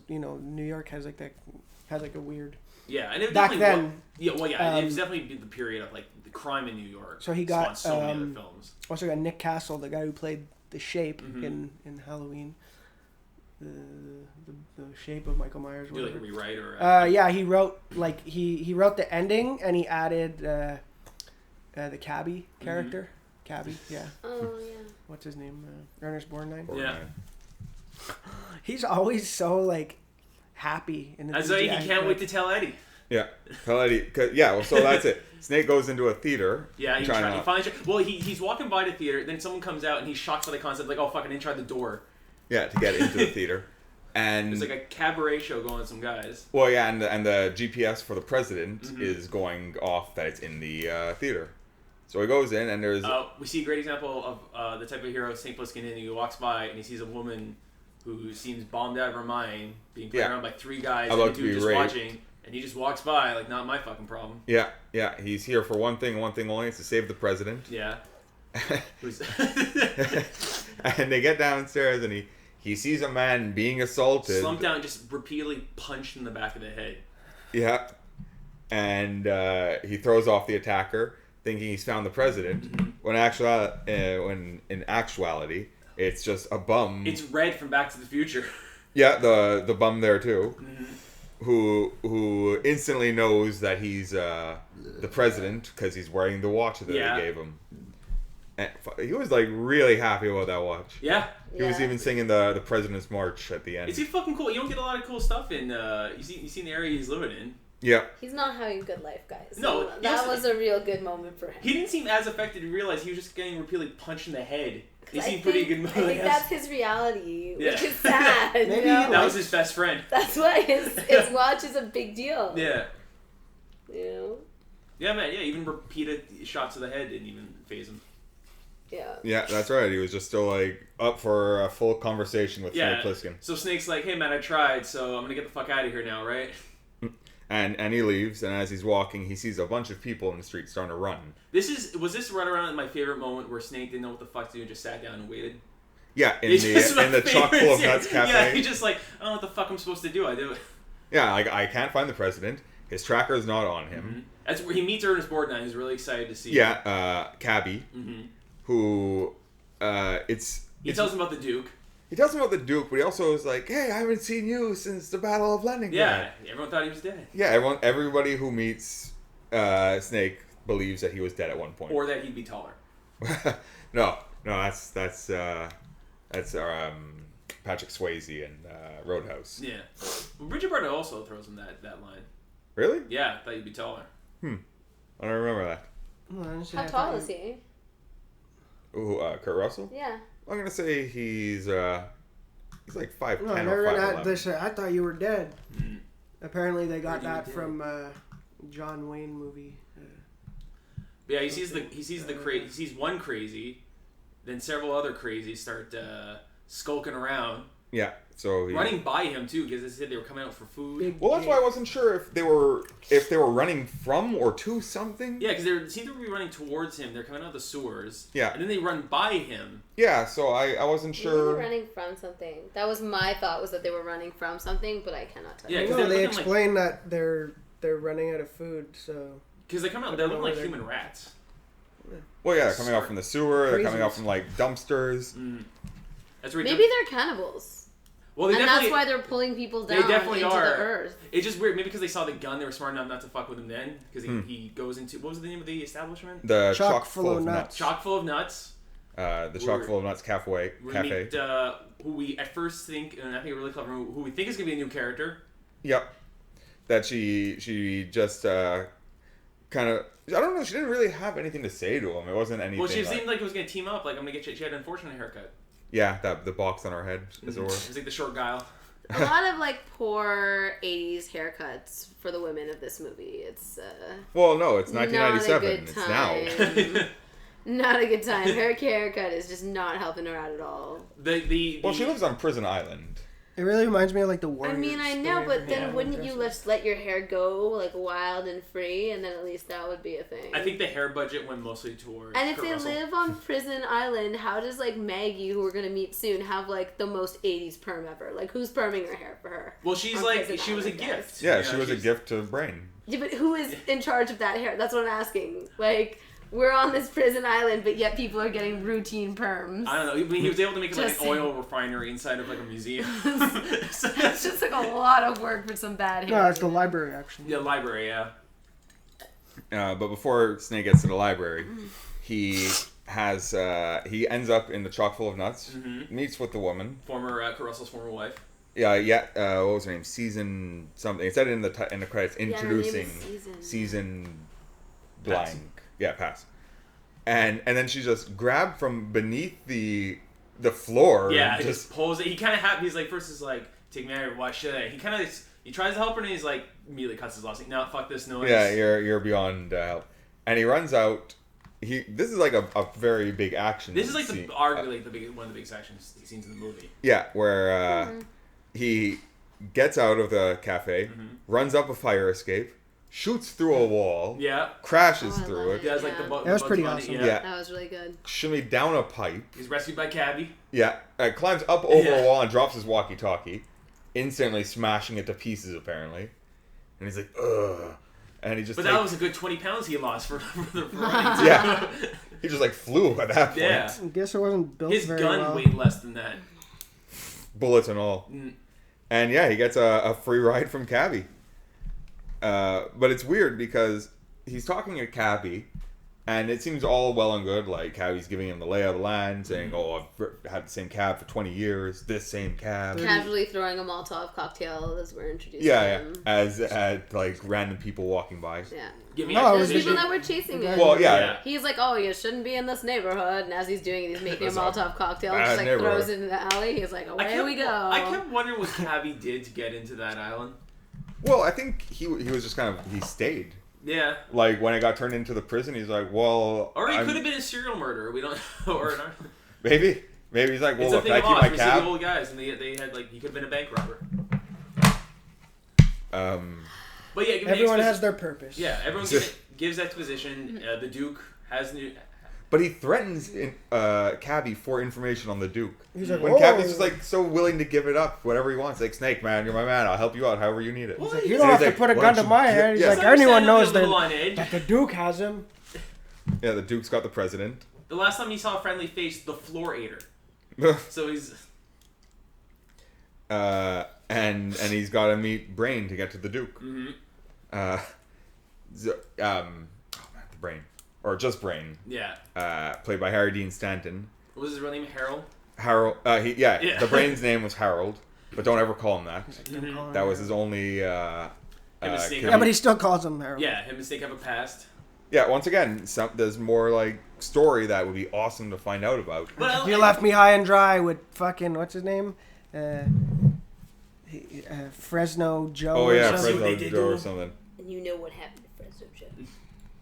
you know, New York has like a weird. Yeah, and it Back definitely then, it was definitely the period of like the crime in New York. So he got, spawned so many other films. Also got Nick Castle, the guy who played the Shape Mm-hmm. in Halloween, the Shape of Michael Myers. Do like a Whatever. rewrite or Yeah, he wrote like he wrote the ending and he added the cabbie character. Cabbie, yeah. Oh yeah. What's his name? Ernest Borgnine. Yeah. He's always so like happy and That's why he can't wait to tell Eddie. Yeah. Tell Eddie. Yeah. Well, so that's it. Snake goes into a theater. Yeah, he trying finally well, he's walking by the theater, then someone comes out and he's shocked by the concept, like, oh fuck, I didn't try the door. Yeah, to get into the theater, and There's like a cabaret show going with some guys. well, yeah, and the GPS for the president Mm-hmm. is going off that it's in the theater. So he goes in, and there's We see a great example of the type of hero St. Plissken in. He walks by and he sees a woman who seems bombed out of her mind, being played Yeah. around by three guys, About and a to be dude just raped. watching, and he just walks by like, not my fucking problem. yeah, he's here for one thing and one thing only: it's to save the president. Yeah. Who's And they get downstairs, and he sees a man being assaulted. slumped down, and just repeatedly punched in the back of the head. Yeah, and he throws off the attacker, thinking he's found the president. Mm-hmm. When in actuality, it's just a bum. It's Red from Back to the Future. Yeah, the bum there too, Mm-hmm. who instantly knows that he's the president because he's wearing the watch that Yeah. they gave him. And he was like really happy about that watch. Yeah. He was Yeah. even singing the President's March at the end. It's fucking cool. You don't get a lot of cool stuff in. You see in the area he's living in. Yeah, He's not having a good life, guys. No, So he that was- was a real good moment for him. He didn't seem as affected to realize he was just getting repeatedly punched in the head. He I seemed pretty think- good. I think that's his reality, Yeah. which is sad. Maybe you know? That was his best friend. That's why his watch is a big deal. Yeah. You know? Yeah, man. Yeah, even repeated shots to the head didn't even phase him. Yeah. yeah, that's right. He was just still like up for a full conversation with Yeah. Snake Plissken. So Snake's like, hey man, I tried, so I'm gonna get the fuck out of here now, right? And he leaves, and as he's walking, he sees a bunch of people in the street starting to run. Was this right around my favorite moment where Snake didn't know what the fuck to do and just sat down and waited? Yeah, in It's just my the chock favorite full of scene. nuts cafe. Yeah, he just like, I don't know what the fuck I'm supposed to do. I do it. Yeah, like I can't find the president. His tracker's not on him. That's where he meets Ernest Borgnine. He's really excited to see him. Yeah, Cabby, who He tells him about the Duke. he tells him about the Duke, but he also is like, "Hey, I haven't seen you since the Battle of Leningrad." Yeah, everyone thought he was dead. Yeah, everybody who meets Snake believes that he was dead at one point. Or that he'd be taller. no, that's Patrick Swayze and Roadhouse. Yeah. Well, Bridget Bardot also throws him that line. Really? Yeah, thought you'd be taller. I don't remember that. Well, honestly, How I tall thought is he? Ooh, Kurt Russell? Yeah. I'm gonna say he's like 5'10" No, I or never 5'11". they said I thought you were dead. Mm. Apparently, they got Heard you were that dead. from John Wayne movie. But yeah, he sees one crazy, then several other crazies start skulking around, Yeah. So he, running by him too, because they said they were coming out for food. Big Well, that's Jake. why I wasn't sure if they were running from or to something. Yeah, because they seem to be running towards him. They're coming out of the sewers. Yeah. And then they run by him. Yeah. So I wasn't Maybe they're sure. running from something. That was my thought, was that they were running from something, but I cannot tell Yeah, you. 'cause No, they're they looking like- explain that they're running out of food, so Because they come out, they're looking like human rats. Well, yeah, they're coming out from the sewer. They're coming out Crazies. from like dumpsters. That's where Maybe they're cannibals. well, they And definitely, that's why they're pulling people they down definitely into are. the earth. It's just weird. Maybe because they saw the gun, they were smart enough not to fuck with him then. Because he goes into, what was the name of the establishment? The Chock chock full of nuts. Chock full of nuts. The chock full of nuts cafe. We meet who we at first think, and I think really clever, who we think is going to be a new character. Yep. That she just kind of. I don't know. She didn't really have anything to say to him. It wasn't anything. Well, she like, seemed like it was going to team up. Like, I'm going to get you. She had an unfortunate haircut. yeah, the box on her head, as it It were. was like the short guile. A lot of like poor 80s haircuts for the women of this movie. It's Well, no, it's not a 1997. good It's now. time. Not a good time. Her haircut is just not helping her out at all. The Well, she lives on Prison Island. It really reminds me of like the I Warriors. mean, I the know, way but everyone then wouldn't you dresses. just let your hair go like wild and free, and then at least that would be a thing. I think the hair budget went mostly towards. And if Kurt they Russell. live on Prison Island, how does like Maggie, who we're gonna meet soon, have like the most '80s perm ever? Like, who's perming her hair for her? Well, she's on like Prison she was a Island, guys? gift. Yeah, You she know, was a she's- gift to Brain. Yeah, but who is in charge of that hair? That's what I'm asking. Like, we're on this prison island, but yet people are getting routine perms. I don't know. I mean, he was able to make it like Just an oil refinery inside of like a museum. It's just like a lot of work for some bad hair. No, it's the library actually. Yeah, library. Yeah. But before Snake gets to the library, he he ends up in the chock full of nuts. Mm-hmm. Meets with the woman. Former Kurt Russell's former wife. Yeah. What was her name? Season something. It said it in the credits. Yeah, her name is Introducing Season. blank. Yeah, pass. And then she just grabbed from beneath the floor. Yeah, and he just pulls it. He kind of he's like, first is like, take me out, why should I? He kind of, he tries to help her and he's like, immediately cuts his loss. Like, no, fuck this noise. Yeah, you're beyond help. And he runs out. This is like a very big action. This is like scene. arguably like one of the biggest action scenes in the movie. Yeah, where he gets out of the cafe, runs up a fire escape, shoots through a wall, Yeah. crashes Oh, I through love it, He has like Yeah. the That was Bugs pretty Bunny, awesome. Yeah. Yeah. That was really good. shimmy down a pipe. He's rescued by Cabby. Yeah, climbs up over Yeah. a wall and drops his walkie-talkie, instantly smashing it to pieces apparently. And he's like, ugh. And he just But that was a good 20 pounds he lost for the running. too. Yeah. He just like flew at that point. Yeah. I guess it wasn't built His very gun well. weighed less than that. Bullets and all. Mm. And yeah, he gets a free ride from Cabby. But it's weird because he's talking to Cabby, and it seems all well and good. Like, Cabby's giving him the lay of the land, saying, oh, I've had the same cab for 20 years, this same cab. Casually throwing a Molotov cocktail as we're introducing Yeah, him. as like random people walking by. Yeah. Give me No, it The was exposition. people that were chasing him. Well, yeah. Yeah. He's like, oh, you shouldn't be in this neighborhood. And as he's doing it, he's making a That's a Molotov cocktail and bad just like neighborhood. throws it in the alley. He's like, away we go. I kept wondering what Cabby did to get into that island. Well, I think he was just he stayed. Yeah. Like, when it got turned into the prison, he's like, well... Or he I'm- could have been a serial murderer. We don't know. Or not. Maybe he's like, well, It's a look, thing I of keep odds. my We see cab. the old guys, and they had like he could have been a bank robber. But yeah, give me Everyone exposi- has their purpose. Yeah, everyone gives exposition. The Duke has new. But he threatens Cabby for information on the Duke. He's like, When "Oh." Cabby's just like so willing to give it up, whatever he wants. Like, Snake, man, you're my man. I'll help you out however you need it. Well, He's like, he's you don't have he's to like, put a "Why gun don't to you my get-" head. He's Yeah. like, It's anyone understandably knows a little that, on edge. that the Duke has him. Yeah, the Duke's got the president. The last time he saw a friendly face, the floor ate So he's and he's got to meet Brain to get to the Duke. mhm. Oh man, the Brain, or just Brain, Yeah. played by Harry Dean Stanton. What was his real name? Harold. Harold. Yeah. The Brain's name was Harold, but don't ever call him that. Mhm. That was his only. and Snake kid- Yeah, but he still calls him Harold. Yeah, him and Snake have a past. Yeah, once again, there's more like story that would be awesome to find out about. But You left me high and dry with fucking, what's his name? Fresno Joe. Oh or yeah, something. Fresno they Joe or do. something. And you know what happened to Fresno Joe.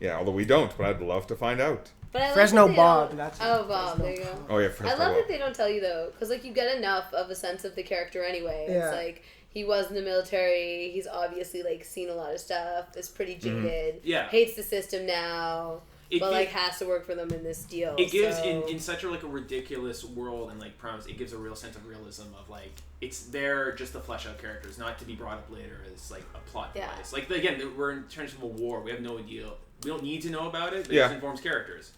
Yeah, although we don't, but I'd love to find out. But I love Fresno that they Bob, don't- that's it. Oh, Bob, Fresno there you go. Oh yeah, I Fresno. love Bob. that they don't tell you though, because like you get enough of a sense of the character anyway. Yeah. It's like he was in the military. He's obviously like seen a lot of stuff. Is pretty Mm-hmm. jaded. Yeah. Hates the system now, It but gi- like has to work for them in this deal. It gives so... in such a like a ridiculous world and like premise. It gives a real sense of realism of like it's there just to flesh out characters, not to be brought up later as like a plot Yeah. device. Like again, we're in terms of a war. We have no idea. We don't need to know about it. But Yeah. It just informs characters.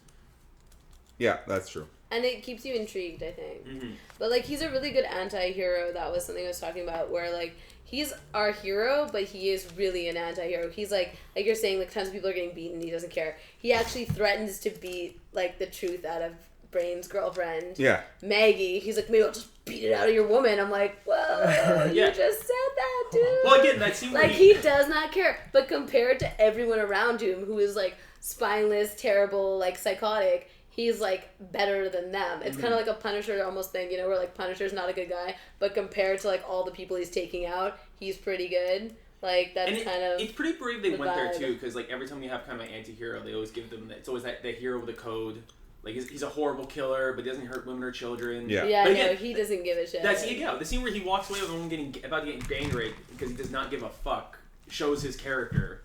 Yeah, that's true. and it keeps you intrigued, I think. Mm-hmm. But like he's a really good anti-hero. That was something I was talking about where like he's our hero, but he is really an anti-hero. He's like you're saying, like tons of people are getting beaten, he doesn't care. He actually threatens to beat like the truth out of Brain's girlfriend, Yeah. Maggie. He's like, maybe I'll just beat it out of your woman. I'm like, whoa, you Yeah. just said that, dude. Well, again, that scene where Like he does not care. But compared to everyone around him who is like spineless, terrible, like psychotic, he's like better than them. It's kind of like a Punisher almost thing, you know, where like Punisher's not a good guy, but compared to like all the people he's taking out, he's pretty good. Like that's and kind of it's pretty brave they the went there vibe. too, because like every time you have kind of an anti-hero, they always give them it's always that the hero with the code Like he's a horrible killer, but he doesn't hurt women or children. Yeah. Yeah, But no, again, he doesn't give a shit. That's the scene where he walks away with a woman about to get gang raped because he does not give a fuck. Shows his character,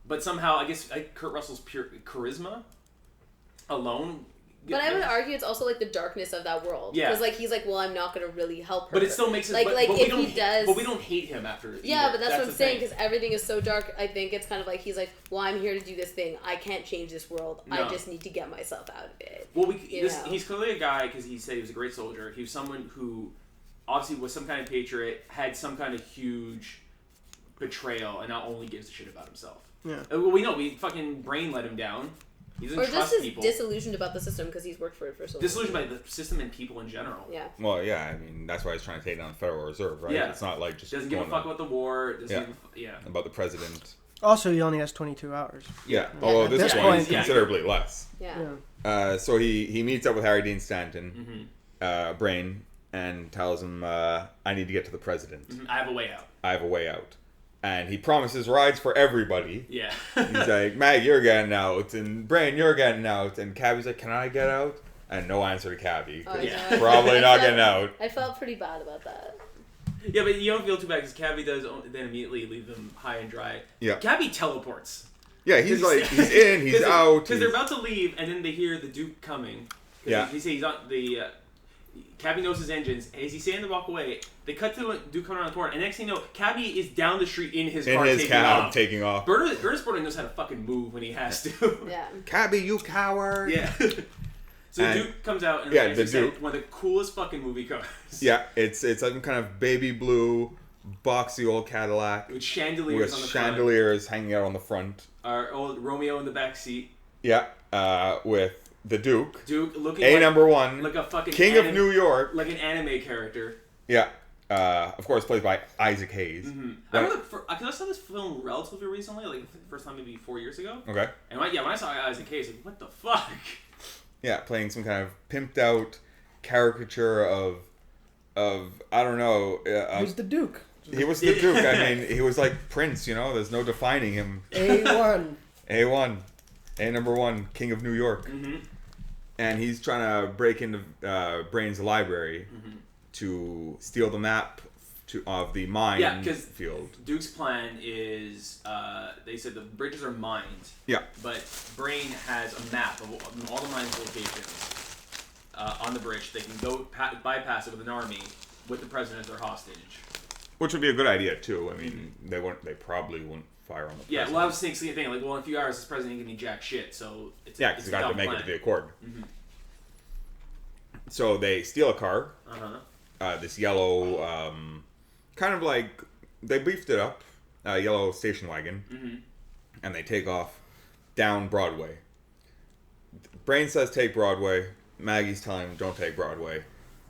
but somehow I guess Kurt Russell's pure charisma alone. But I would argue it's also like the darkness of that world. Yeah. Because like he's like, well, I'm not gonna really help her. But it still makes it like but if we don't, he does. But we don't hate him after. Yeah, either. but that's what I'm the saying thing. because everything is so dark. I think it's kind of like he's like, well, I'm here to do this thing. I can't change this world. No. I just need to get myself out of it. Well, You know. he's clearly a guy because he said he was a great soldier. He was someone who obviously was some kind of patriot, had some kind of huge betrayal, and now only gives a shit about himself. Yeah. Well, we know. Fucking Brain let him down. He doesn't Or just trust is people. disillusioned about the system because he's worked for it for so long. Disillusioned by the system and people in general. Yeah. Well, yeah, I mean, that's why he's trying to take down the Federal Reserve, right? Yeah. It's not like just Doesn't give a going fuck about the war. Doesn't Yeah. give a yeah. about the president. Also, he only has 22 hours. Yeah, Yeah. although At this this one point- is considerably less. Yeah. Yeah. So he meets up with Harry Dean Stanton, Mm-hmm. Brain, and tells him, I need to get to the president. Mm-hmm. I have a way out. I have a way out. And he promises rides for everybody. Yeah. He's like, Mag, you're getting out, and Brain, you're getting out, and Cabby's like, can I get out? And no answer to Cabby. Oh, 'cause Yeah. he's probably not I getting felt- out. I felt pretty bad about that. Yeah, but you don't feel too bad because Cabby does then immediately leave them high and dry. Yeah. Cabby teleports. Yeah, he's like, he's in, he's out. Because they're he's- about to leave, and then they hear the Duke coming. Yeah. He says he's on the. Cabby knows his engines. As he's saying to walk away, they cut to Duke coming around the corner, and next thing you know, Cabby is down the street in his in car his taking cab, off. taking off. Ernest Borgnine knows how to fucking move when he has to. Yeah. Cabby, you coward. Yeah. So And- Duke comes out, and Yeah, like the you said, Duke. one of the coolest fucking movie cars. Yeah, it's some kind of baby blue, boxy old Cadillac With chandeliers with on the chandeliers hanging out on the front. front. Our old Romeo in the back seat. Yeah, with the Duke, Duke looking A like, number one, like a fucking King of New York. like an anime character. Yeah, of course, played by Isaac Hayes. Mm-hmm. Right. I remember because I saw this film relatively recently, like I think the first time maybe 4 years ago. Okay. And when I saw Isaac Hayes, like what the fuck? Yeah, playing some kind of pimped out caricature of I don't know. Who's the Duke? He was the Duke. I mean, he was like Prince. You know, there's no defining him. A1. A1, A number one, King of New York. Mm-hmm. And he's trying to break into Brain's library to steal the map of the mine Yeah, 'cause- field. Duke's plan is they said the bridges are mined, Yeah, but Brain has a map of all the mines locations on the bridge. They can go bypass it with an army with the president as their hostage. which would be a good idea too. I mean, they probably wouldn't fire on the Yeah, president. well, I was thinking, like, well, in a few hours, this president ain't gonna be jack shit, so it's Yeah, it's because a they got to dumb make plan. it to the Accord. Mhm. So they steal a car, Uh-huh. this yellow, kind of like they beefed it up, yellow station wagon, Mm-hmm. and they take off down Broadway. Brain says take Broadway. Maggie's telling him don't take Broadway,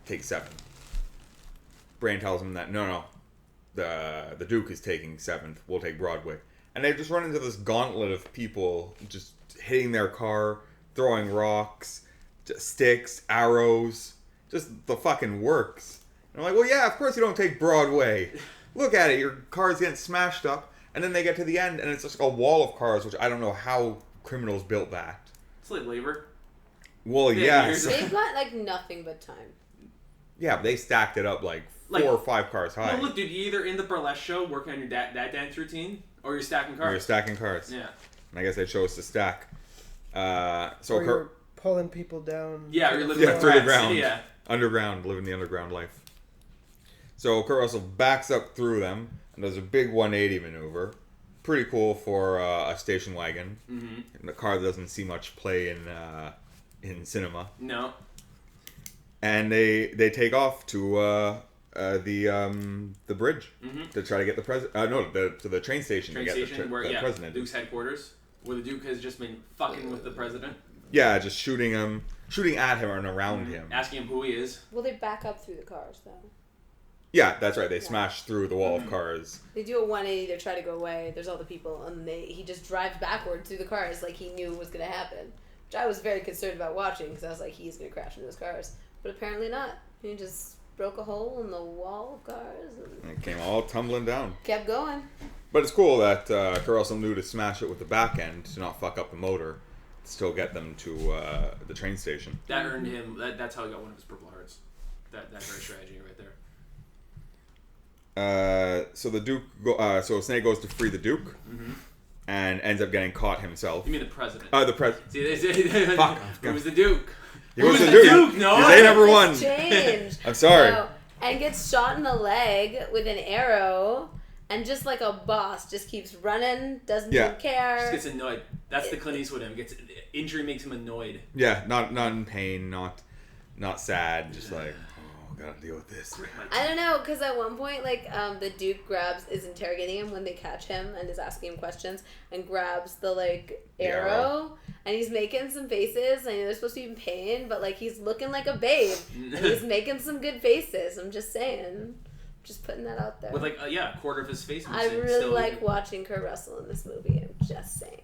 take 7th. Brain tells him that no, the Duke is taking 7th. We'll take Broadway, and they just run into this gauntlet of people just hitting their car, throwing rocks, just sticks, arrows, just the fucking works. And I'm like, well, yeah, of course you don't take Broadway. Look at it, your car's getting smashed up, and then they get to the end, and it's just like a wall of cars, which I don't know how criminals built that. It's like labor. Well, Yeah, yeah, here's- They've got like nothing but time. yeah, they stacked it up like 4 Like- or 5 cars high. Well, look, dude, you're either in the burlesque show working on your that dance routine, or you're stacking We were cars. stacking cars, Yeah. and I guess they chose to stack. So Or you're pulling people down. Yeah, to or you're the living Yeah, with through the rats. ground. Yeah. underground, living the underground life. So Kurt Russell backs up through them and does a big 180 maneuver. Pretty cool for a station wagon. Mm-hmm. And the car doesn't see much play in cinema. No. And they take off to the bridge Mm-hmm. to try to get the president. To the train station Train to get station the where president. Duke's headquarters, where the Duke has just been fucking with the president, Yeah, just shooting at him and around him. asking him who he is. Well, they back up through the cars though. Yeah, that's right. They smash through the wall of cars. They do a 180 to try to go away. There's all the people, and he just drives backward through the cars like he knew was going to happen. Which I was very concerned about watching because I was like, he's going to crash into those cars. But apparently not. He just broke a hole in the wall of cars and And it came all tumbling down. kept going. But it's cool that Kurt Russell knew to smash it with the back end to not fuck up the motor. still get them to the train station. That earned him. That's how he got one of his Purple Hearts. That very strategy right there. So the Duke, so Snake goes to free the Duke, and ends up getting caught himself. You mean the president? The president. Fuck. Who was the Duke? He Who was was the the Duke. Duke? No. His A number one. It's changed. I'm sorry. No. And gets shot in the leg with an arrow, and just like a boss, just keeps running, doesn't Yeah. even care. Just gets annoyed. That's the Clint Eastwood him. Injury makes him annoyed. Yeah, not in pain, not sad, just like, oh, gotta deal with this. I don't know, because at one point, like, the Duke is interrogating him when they catch him and is asking him questions, and grabs the, like, arrow, and he's making some faces. I know they're supposed to be in pain, but, like, he's looking like a babe, and he's making some good faces. I'm just saying. Just putting that out there. With like a quarter of his face. I really like watching Kurt Russell in this movie. I'm just saying.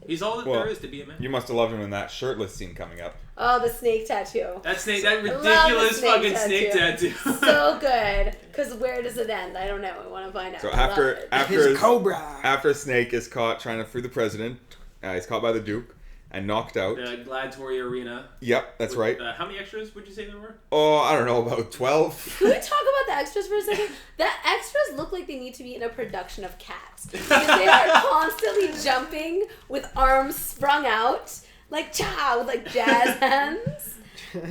He's all that there is to be a man. You must have loved him in that shirtless scene coming up. Oh, the snake tattoo. That I love the ridiculous fucking snake tattoo. So good. Because where does it end? I don't know. I want to find out. So I love it. after His cobra. after Snake is caught trying to free the president, he's caught by the Duke and knocked out. The Gladiatory Arena. Yep, that's right. How many extras would you say there were? Oh, I don't know, about 12. Can we talk about the extras for a second? The extras look like they need to be in a production of Cats. Because they are constantly jumping with arms sprung out, like cha, with like jazz hands.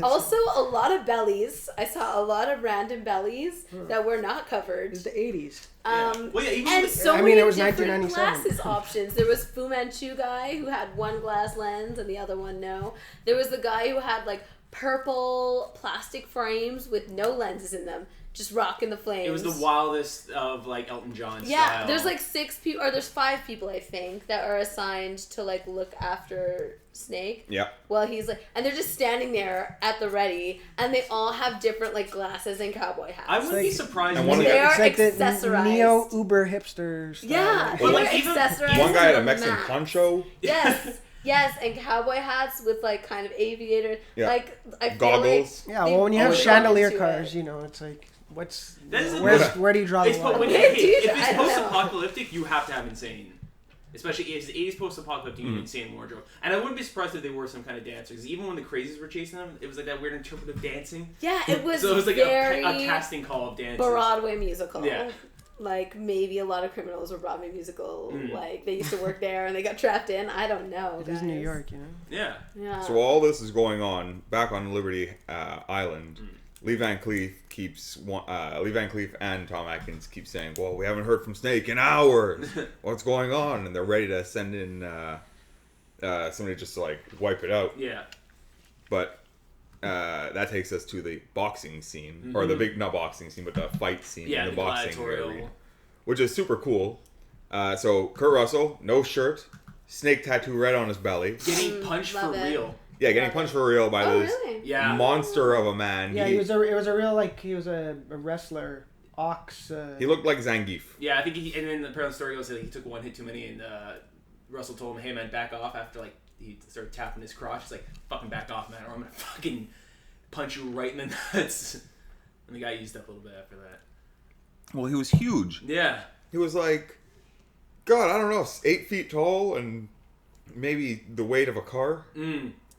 Also, a lot of bellies. I saw a lot of random bellies that were not covered. It's the 80s. Even So I mean, many it was different 1997. glasses options. There was Fu Manchu guy who had one glass lens and the other one no. There was the guy who had like purple plastic frames with no lenses in them, just rocking the flames. it was the wildest of like Elton John Yeah, style. there's like 6 people, or there's 5 people I think that are assigned to like look after Snake. Yep. Well, he's like, and they're just standing there at the ready, and they all have different like glasses and cowboy hats. I wouldn't be surprised. And if one they- They are It's like the accessorized. neo Uber hipster style. Yeah, Well, they're like, even accessorized. One guy had to a the Mexican max. poncho. Yes, yes, and cowboy hats with like kind of aviator, Yeah. like I feel Goggles. Yeah, They well, when you have really chandelier got into cars, it. you know, it's like, where do you draw It's the but line? when Dude, if I it's don't know. post-apocalyptic, you have to have insane. Especially if it's 80s post-apocalyptic, you need insane wardrobe. And I wouldn't be surprised if they wore some kind of dancers. Even when the crazies were chasing them, it was like that weird interpretive dancing. Yeah, it was. So it was like very a casting call of dancers. Broadway musical. Yeah. Like maybe a lot of criminals were Broadway musical. Like they used to work there and they got trapped in. I don't know. It is New York, you know. Yeah. Yeah. So while all this is going on, back on Liberty Island, Lee Van Cleef and Tom Atkins keep saying, "Well, we haven't heard from Snake in hours. What's going on?" And they're ready to send in somebody just to like wipe it out. Yeah. But that takes us to the boxing scene, or the big not boxing scene, but the fight scene Yeah, in the the boxing gladiatorial. area, which is super cool. So Kurt Russell, no shirt, snake tattoo right on his belly. Getting punched for love it. real. Yeah, getting punched for real by Oh this really? Yeah. monster of a man. Yeah, it was a real, like, he was a wrestler. Ox. He looked like Zangief. Yeah, I think and then the parallel story goes that he took one hit too many, and Russell told him, "Hey man, back off." After like he started tapping his crotch, he's like, "Fucking back off, man, or I'm gonna fucking punch you right in the nuts." And the guy used up a little bit after that. Well, he was huge. Yeah. He was like, God, I don't know, 8 feet tall and maybe the weight of a car,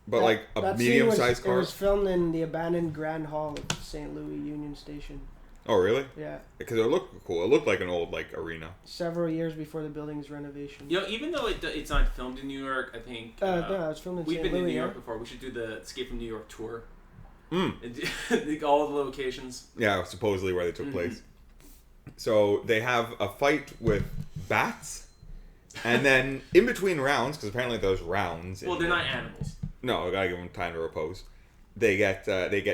but like a That scene medium-sized It car. was filmed in the abandoned Grand Hall of St. Louis Union Station. Oh, really? Yeah, Because it looked cool. It looked like an old like arena. several years before the building's renovation. You know, even though it's not filmed in New York, I think No, it's filmed in we've St. been Louis. in New yeah? York before. We should do the Escape from New York tour. Mm. All the locations. Yeah, supposedly where they took place. So they have a fight with bats, and then in between rounds, because apparently there's rounds. Well, they're not animals. No, I gotta give them time to repose. They get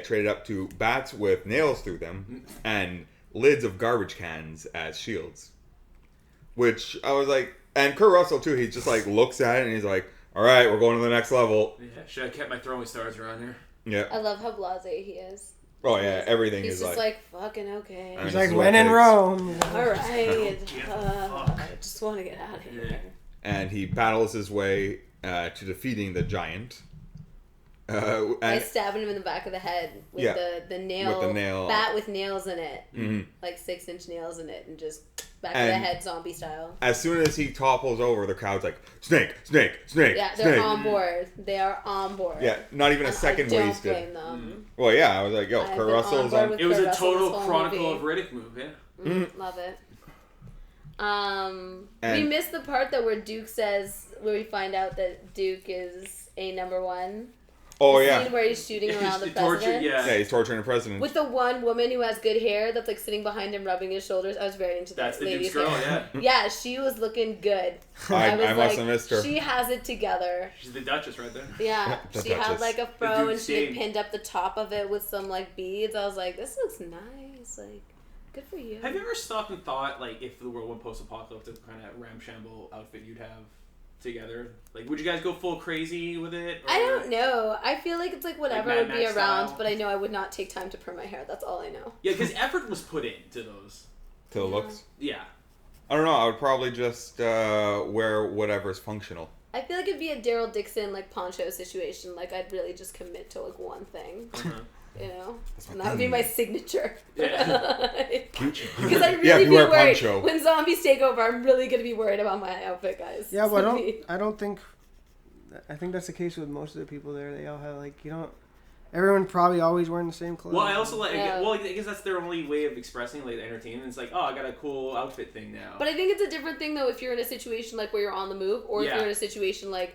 traded up to bats with nails through them and lids of garbage cans as shields. Which I was like, and Kurt Russell too. He just like looks at it and he's like, "All right, we're going to the next level." Yeah, should have kept my throwing stars around here. Yeah. I love how blasé he is. Oh yeah, everything He's is just like. fucking okay. I mean, He's this like, is what when in takes. Rome. All right. give I just want to get out of here. And he battles his way to defeating the giant. I And stabbing him in the back of the head with Yeah, the nail, with the nail. bat with nails in it, Mhm. like 6-inch nails in it, and just Back of And- the head zombie style. As soon as he topples over, the crowd's like, snake, snake, snake, Yeah, they're snake. on board. They are on board. Yeah, not even a And second I don't wasted. blame them. Well, yeah, I was like, yo, I've Kurt been Russell's on board on. with It was Kurt a Russell total this whole Chronicle movie. of Riddick move, yeah. Love it. We And- missed the part that where Duke says, where we find out that Duke is a number one. Oh, The yeah. scene where he's shooting around the Tortured, president. yeah. Yeah, he's torturing the president. With the one woman who has good hair that's like sitting behind him rubbing his shoulders. I was very into that That's the lady's Duke's girl, hair. yeah. Yeah, she was looking good. I was must like, have missed her. She has it together. She's the Duchess right there. Yeah, The she had Duchess. like a The fro and Duke's she had shade. pinned up the top of it with some like beads. I was like, this looks nice. Like, good for you. Have you ever stopped and thought, like, if the world went post-apocalyptic, kind of ramshamble outfit you'd have together? Like, would you guys go full crazy with it? I don't know. I feel like it's like whatever Mad would be Max around, style? but I know I would not take time to perm my hair. That's all I know. Yeah, because effort was put into those. To the looks. Yeah. I don't know. I would probably just wear whatever's functional. I feel like it'd be a Daryl Dixon like poncho situation. Like I'd really just commit to like one thing, Uh-huh. you know, That's my and that would be thing. my signature. Yeah. Because I'd Yeah, really you be wear worried poncho. when zombies take over. I'm really gonna be worried about my outfit, guys. Yeah, It's but gonna be- I don't think. I think that's the case with most of the people there. They all have like everyone probably always wearing the same clothes. Well, I also like. Yeah. Well, I guess that's their only way of expressing like entertainment. It's like, oh, I got a cool outfit thing now. But I think it's a different thing though if you're in a situation like where you're on the move, or if Yeah. you're in a situation like,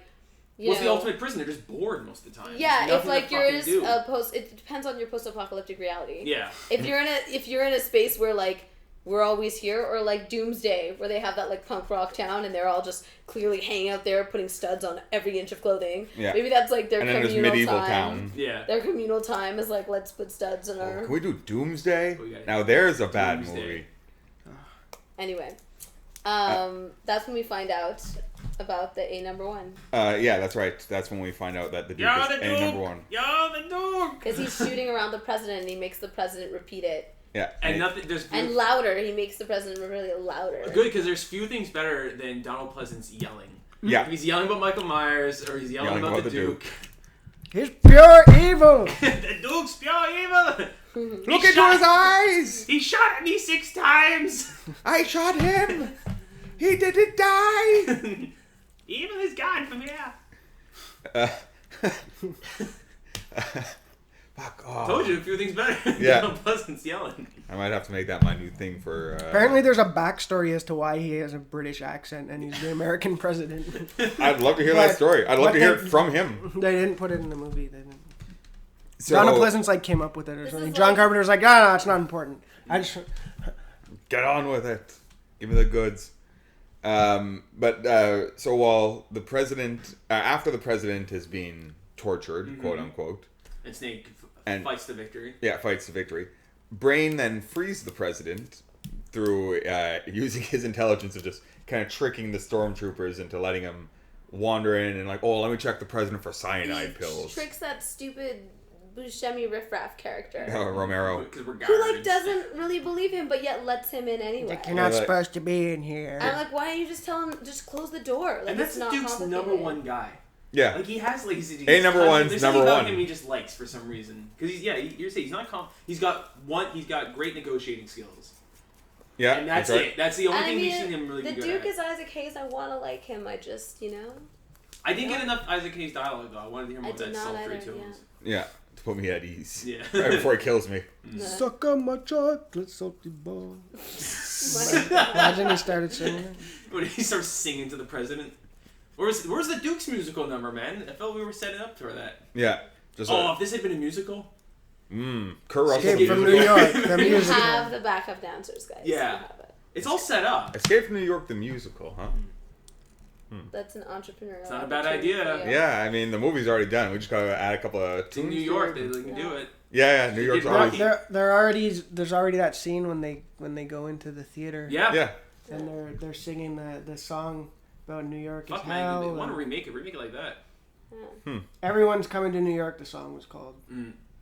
you What's the know, ultimate prison? They're just bored most of the time. yeah, There's if nothing like to you're in fucking do. a post, it depends on your post-apocalyptic reality. Yeah. If you're in a space where like we're always here, or like Doomsday, where they have that like punk rock town and they're all just clearly hanging out there putting studs on every inch of clothing. Yeah. Maybe that's like their And then there's communal medieval time. town. Yeah. Their communal time is like, let's put studs on Oh, our. can we do Doomsday? We got it. Now there's a bad Doomsday. movie. Anyway, that's when we find out about the A number one, Yeah, that's right. That's when we find out that the Duke You're is the A Duke. number one. You're the Duke. because he's shooting around the president and he makes the president repeat it, Yeah. And nothing. There's and louder. He makes the president really louder. good because there's few things better than Donald Pleasance yelling. Yeah. If he's yelling about Michael Myers or he's yelling about the Duke. He's pure evil. The Duke's pure evil. Look into his eyes! He shot at me 6 times. I shot him! He didn't die! Evil is gone from here. Fuck off. Told you a few things better. Yeah. Donald Pleasance yelling. I might have to make that my new thing for. Apparently, there's a backstory as to why he has a British accent and he's the American president. I'd love to hear that But- story. I'd love but to hear then- it from him. They didn't put it in the movie. They didn't. So, Donald Pleasance like came up with it or This something. is John like- Carpenter's like, no, it's not important. I just get on with it. Give me the goods. So while the president, after the president has been tortured, quote unquote, And Snake And- fights the victory. yeah, fights the victory, Brain then frees the president through using his intelligence of just kind of tricking the stormtroopers into letting him wander in and like, oh, let me check the president for cyanide He pills. tricks that stupid Buscemi riffraff character. Romero. Because we're Who like guards. doesn't really believe him, but yet lets him in anyway. like, you're not Yeah, like- supposed to be in here. I'm like, why don't you just tell him, just close the door? Like, And that's it's the not Duke's complicated. number one guy. Yeah. Like he has like he's A number one's there's number something about one. him he just likes for some reason because he's you're saying he's not he's got great negotiating skills Yeah. and that's right. it. That's the only I thing we've mean, seen him really the be good Duke at. is Isaac Hayes. I want to like him. I just, I didn't get enough Isaac Hayes dialogue though. I wanted to hear more I of did that not sultry either, tones. Yeah. To put me at ease. Yeah. Right before he kills me. Suck on my chocolate salty ball. Imagine he started singing it. When he starts singing to the president. Where's the Duke's musical number, man? I felt we were setting up for that. Yeah. Just Oh, if this had been a musical. Kurt Russell. Escape from New York, the You musical. have the backup dancers, guys. Yeah. You have it. It's all set up. Escape from New York, the musical, huh? That's an entrepreneurial. It's not a bad opportunity idea. for you. Yeah, I mean the movie's already done. We just gotta add a couple of It's in tunes New to York. it. They can do it. Yeah, New York's It already. rocked. There's already that scene when they go into the theater Yeah. Yeah, and they're singing the song about New York is Fuck man, hell. they want to and remake it like that. Everyone's coming to New York. The song was called.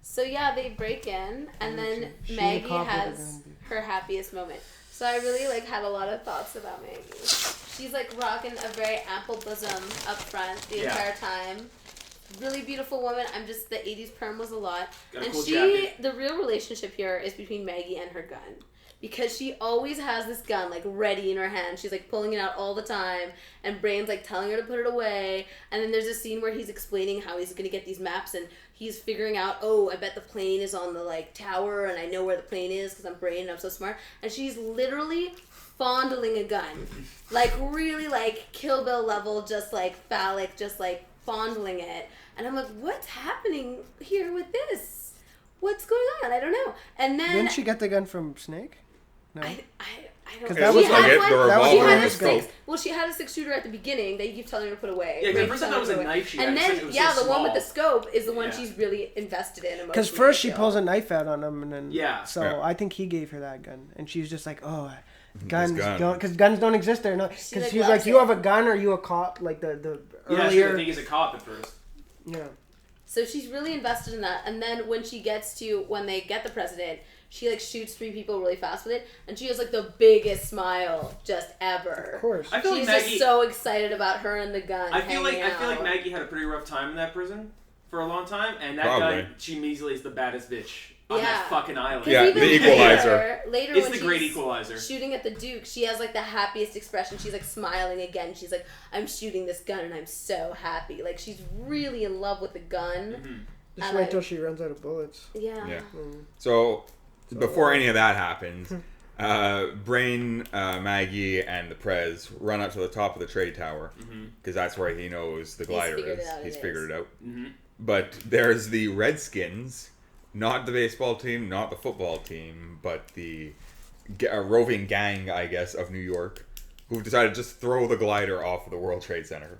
So yeah, they break in, and then She Maggie Coppola has gonna be- her happiest moment. So I really had a lot of thoughts about Maggie. She's rocking a very ample bosom up front the Yeah. entire time. Really beautiful woman. I'm just the '80s perm was a lot, Got a and cool she jacket. the real relationship here is between Maggie and her gun. because she always has this gun like ready in her hand. She's like pulling it out all the time, and Brain's like telling her to put it away. And then there's a scene where he's explaining how he's gonna get these maps, and he's figuring out, oh, I bet the plane is on the like tower, and I know where the plane is because I'm Brain and I'm so smart. And she's literally fondling a gun, like really like Kill Bill level, just like phallic, just like fondling it. And I'm like, what's happening here with this? What's going on? I don't know. And then Didn't she get the gun from Snake? No. I don't 'Cause know. that She was had like it, one- the that was she revolver had and a the scope. six. Well, she had a 6-shooter at the beginning that you keep telling her to put away. Yeah, 'cause Right? at first I thought it was a knife she had, And 'cause then it was yeah, so the one with the small. scope is the one Yeah. she's really invested in. Because emotionally, first I she feel. pulls a knife out on him, and then Yeah. So Yeah. I think he gave her that gun, and she's just like, oh, guns gun. don't, because guns don't exist there. No, because like, she's loves like, you it. have a gun, or you a cop? Like the Yeah, she earlier. didn't think he's a cop at first. Yeah. So she's really invested in that. And then when she gets to when they get the president, she like shoots 3 people really fast with it, and she has like the biggest smile just ever. Of course. I feel She's like Maggie. just so excited about her and the gun. I feel like hanging out. Maggie had a pretty rough time in that prison for a long time, and that Probably. guy, she immediately is the baddest bitch on Yeah. that fucking island. 'Cause Yeah, even the equalizer. Later It's when the she's great equalizer. shooting at the Duke, she has like the happiest expression. She's like smiling again. She's like, I'm shooting this gun and I'm so happy. Like she's really in love with the gun. Mm-hmm. Just and wait I- till she runs out of bullets. Yeah. Yeah. Mm. So before any of that happens, Brain, Maggie, and the Prez run up to the top of the trade tower because that's where he knows the glider figured is. it out, He's it figured is. it out. Mm-hmm. But there's the Redskins, not the baseball team, not the football team, but the roving gang, I guess, of New York, who've decided to just throw the glider off of the World Trade Center.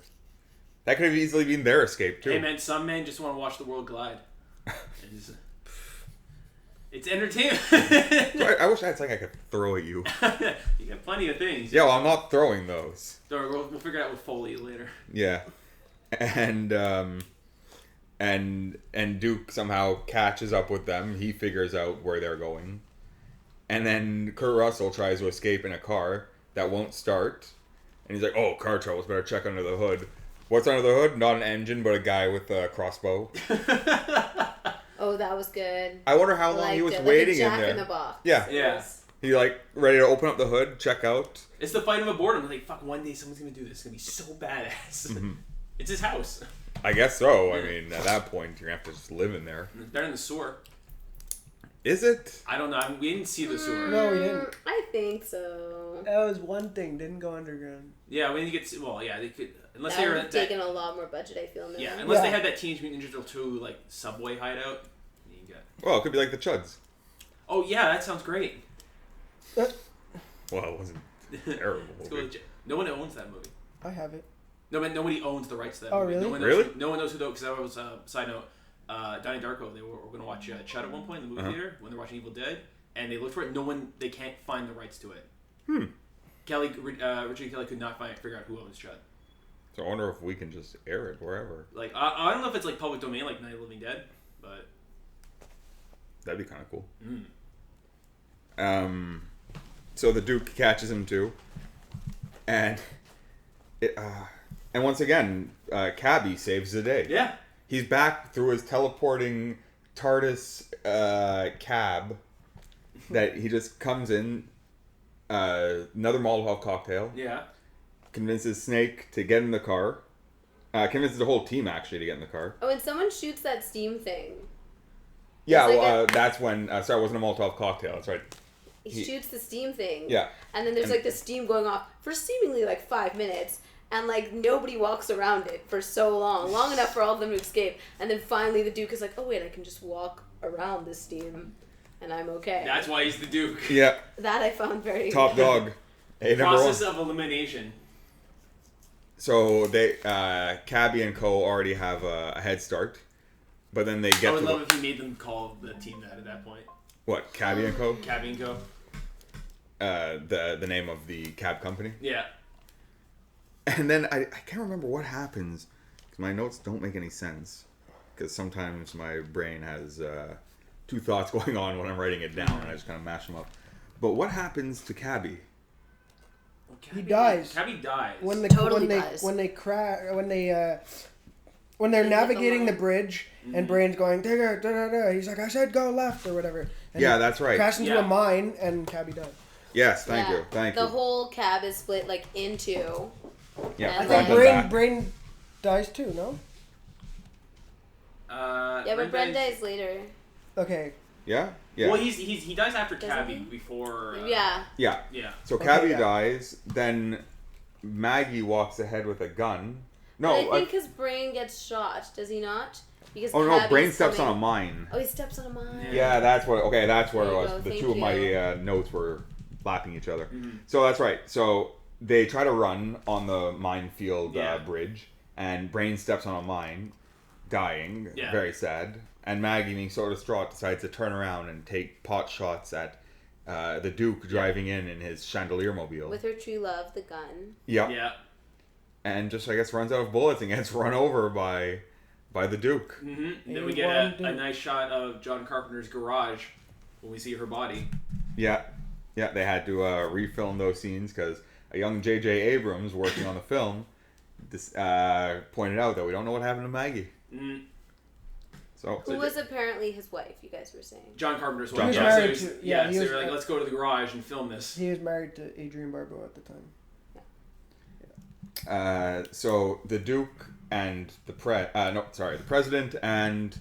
That could have easily been their escape too. Hey man, some men just want to watch the world glide. It's entertainment. I wish I had something I could throw at you. You got plenty of things. Yeah, well, I'm not throwing those. Don't worry, we'll figure it out with Foley later. Yeah, and Duke somehow catches up with them. He figures out where they're going, and then Kurt Russell tries to escape in a car that won't start, and he's like, "Oh, car troubles. Better check under the hood." What's under the hood? Not an engine, but a guy with a crossbow. Oh, that was good. I wonder how I long he liked was it. waiting like a Jack in there. in the box. Yeah. Yeah. Yes. He like ready to open up the hood, check out. It's the fight of a boredom. Like, fuck, one day someone's gonna do this. It's gonna be so badass. Mm-hmm. It's his house. I guess so. I mean, at that point, you're gonna have to just live in there. They're in the sewer. Is it? I don't know. We didn't see the sewer. No, we didn't. I think so. That was one thing. Didn't go underground. Yeah, we didn't get. Well, yeah, they could. Unless That they would were have taken a lot more budget, I feel. Now. Yeah, unless they Yeah. had that Teenage Mutant Ninja Turtle 2 like subway hideout. You can get. Well, it could be like the Chuds. Oh yeah, that sounds great. Well, it wasn't terrible. Let's go with no one owns that movie. I have it. No, but nobody owns the rights to that Oh, movie. really? No one knows Really? Who, no one knows who though. Because that was side note. Donnie Darko. They were going to watch Chud at one point in the movie Uh-huh. theater when they're watching Evil Dead, and they looked for it. No one. They can't find the rights to it. Richard Kelly could not figure out who owns Chud. So I wonder if we can just air it wherever. Like I don't know if it's like public domain, like Night of the Living Dead, but That'd be kind of cool. mm. So the Duke catches him too, and and once again, Cabby saves the day. yeah. He's back through his teleporting TARDIS cab that he just comes in. Another Molotov cocktail. Yeah. Convinces Snake to get in the car. Convinces the whole team actually to get in the car. Oh, and someone shoots that steam thing. Yeah, It's like well, that's when. Sorry, it wasn't a Molotov cocktail. That's right. He shoots the steam thing. Yeah. And then there's And- like the steam going off for seemingly like 5 minutes. And like nobody walks around it for so long enough for all of them to escape. And then finally the Duke is like, oh wait, I can just walk around this steam, and I'm okay. That's why he's the Duke. Yeah. That I found very Top dog. Hey, number one. Process of elimination. So they, Cabby and Co. already have a head start, but then they I get would to love if he made them call the team that at that point. what? Cabby and Co. Cabby and Co. The name of the cab company. Yeah. And then I can't remember what happens because my notes don't make any sense because sometimes my brain has two thoughts going on when I'm writing it down and I just kind of mash them up. But what happens to Cabby? Well, He dies. Cabby dies. When Totally dies. when they're They hit the navigating the line. bridge and Brain's going da da da da, he's like, I said go left or whatever. And Yeah, he that's right. crashed into Yeah. a mine, and Cabby died. Yes, thank Yeah. you, thank The you. whole cab is split like into. Yeah, and front then- and back. Brain dies too, no? Yeah, but Brent dies later. Okay. Yeah, yeah, Well, he dies after Doesn't Cabby he? before. Yeah. yeah. Yeah. So Okay, Cabby yeah. dies, then Maggie walks ahead with a gun. No, But I think his brain gets shot. Does he not? Because oh no, Cabby's Brain steps on a coming- mine. Oh, he steps on a mine. Yeah, that's what. Okay, that's where There it you was. go, The thank two of my you. notes were lapping each other. Mhm. So that's right. So they try to run on the minefield Yeah. bridge, and Brain steps on a mine, dying. Yeah. Very sad. And Maggie, being so distraught, decides to turn around and take pot shots at the Duke driving in his chandelier mobile. With her true love, the gun. Yeah. Yeah. And just I guess runs out of bullets and gets run over by the Duke. Mm-hmm. Then we get a nice shot of John Carpenter's garage when we see her body. Yeah, yeah. They had to refilm those scenes because a young J.J. Abrams working on the film pointed out that we don't know what happened to Maggie. Mm-hmm. So Who was apparently his wife, you guys were saying. John Carpenter's John wife. Carpenter. So He was married to- yeah, he so was- they were like, let's go to the garage and film this. He was married to Adrienne Barbeau at the time. so the Duke and the president and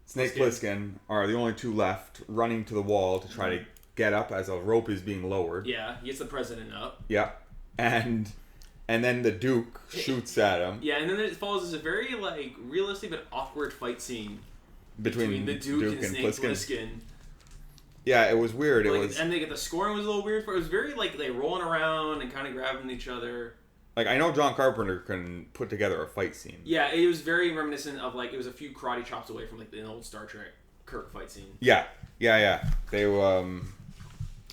Snake Plissken are the only two left, running to the wall to try to get up as a rope is being lowered. Yeah, he gets the president up. Yeah, and then the Duke shoots at him Yeah, and then it follows as a very like realistic but awkward fight scene between the Duke and Snake Plissken. Plissken. Yeah, it was weird. It Like, was and they get the scoring was a little weird. But it was very like they rolling around and kind of grabbing each other. like I know John Carpenter can put together a fight scene. Yeah, it was very reminiscent of like it was a few karate chops away from like an old Star Trek Kirk fight scene. Yeah. They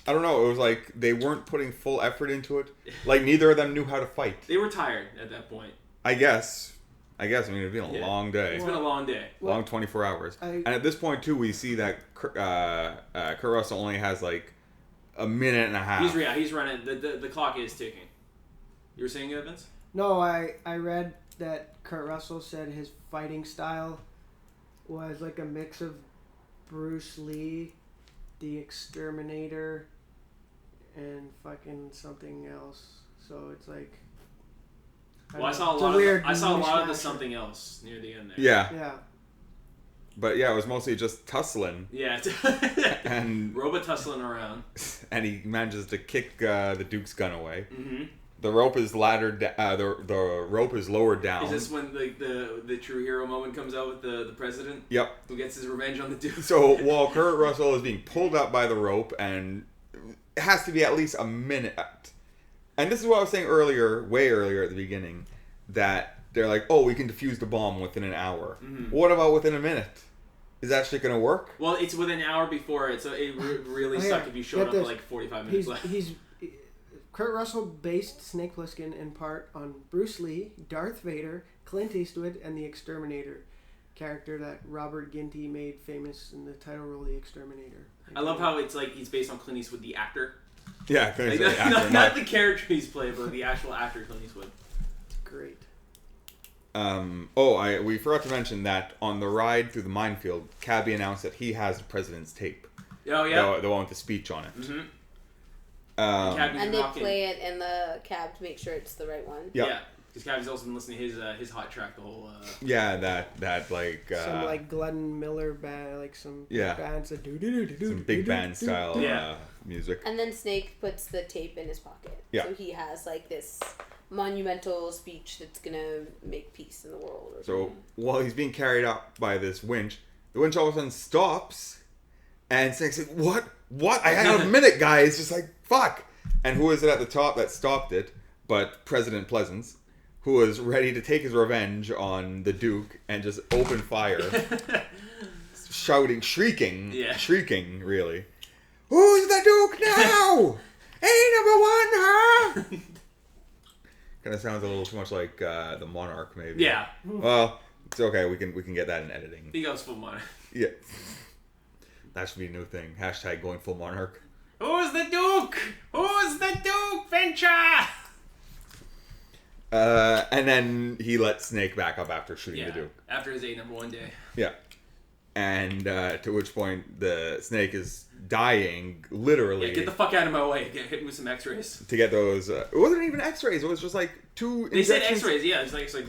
I don't know. It was like they weren't putting full effort into it. Like neither of them knew how to fight. They were tired at that point. I guess. I mean, it'd been a Yeah. long day, It's been a long day. long 24 hours. I- And at this point too, we see that Kurt Russell only has like a minute and a half. He's running. The clock is ticking. You were saying, Vince? No, I read that Kurt Russell said his fighting style was like a mix of Bruce Lee, The Exterminator, and fucking something else. So it's like. Well, I don't saw know. a It's lot. weird I saw a lot of the mishmash. something else near the end there. Yeah, Yeah. but yeah, it was mostly just tussling, Yeah. and Robot tussling around. he manages to kick the Duke's gun away. Mm-hmm. The rope is laddered. The rope is lowered down. Is this when like the true hero moment comes out with the president Yep. who gets his revenge on the Duke? So while Kurt Russell is being pulled up by the rope, and it has to be at least a minute. And this is what I was saying earlier, way earlier at the beginning, that they're like, oh, we can defuse the bomb within an hour. Mhm. What about within a minute? Is that shit gonna work? Well, it's within an hour before it, so it really Oh, yeah. sucked if you showed Get up this. like 45 minutes left. He's Kurt Russell based Snake Plissken in part on Bruce Lee, Darth Vader, Clint Eastwood, and the Exterminator character that Robert Ginty made famous in the title role, The Exterminator. I love how it's like he's based on Clint Eastwood, the actor. Yeah, Like, not the character he's played, but the actual actor Clint Eastwood. It's great. We forgot to mention that on the ride through the minefield, Cabby announced that he has the president's tape. Oh yeah. The one with the speech on it. Mm-hmm. Um, And they play it in the cab to make sure it's the right one. Yep. Yeah. Because Cabby's also been listening to his hot track the whole. yeah, that like Some like Glenn Miller band, like some Yeah. bands that do some big band style Yeah. music. And then Snake puts the tape in his pocket. Yeah. So he has like this monumental speech that's gonna make peace in the world. Or So something. while he's being carried up by this winch, the winch all of a sudden stops, and Snake's like, "What? I had a minute, guys!" Just like, fuck. And who is it at the top that stopped it? But President Pleasance, who was ready to take his revenge on the Duke and just open fire, shouting, shrieking, really. Who's the Duke now? Hey, number one, huh? Kind of sounds a little too much like the Monarch, maybe. Yeah. Well, it's okay. We can get that in editing. He goes full monarch. Yeah. That should be a new thing. Hashtag going full Monarch. Who's the Duke? Who's the Duke, Venture? And then he let Snake back up after shooting Yeah. the Duke. After his number one day. Yeah. And to which point the snake is dying, literally. Yeah, get the fuck out of my way. Get hit with some X-rays. to get those. It wasn't even X-rays. It was just like 2 They said injections. X-rays. Yeah, it's like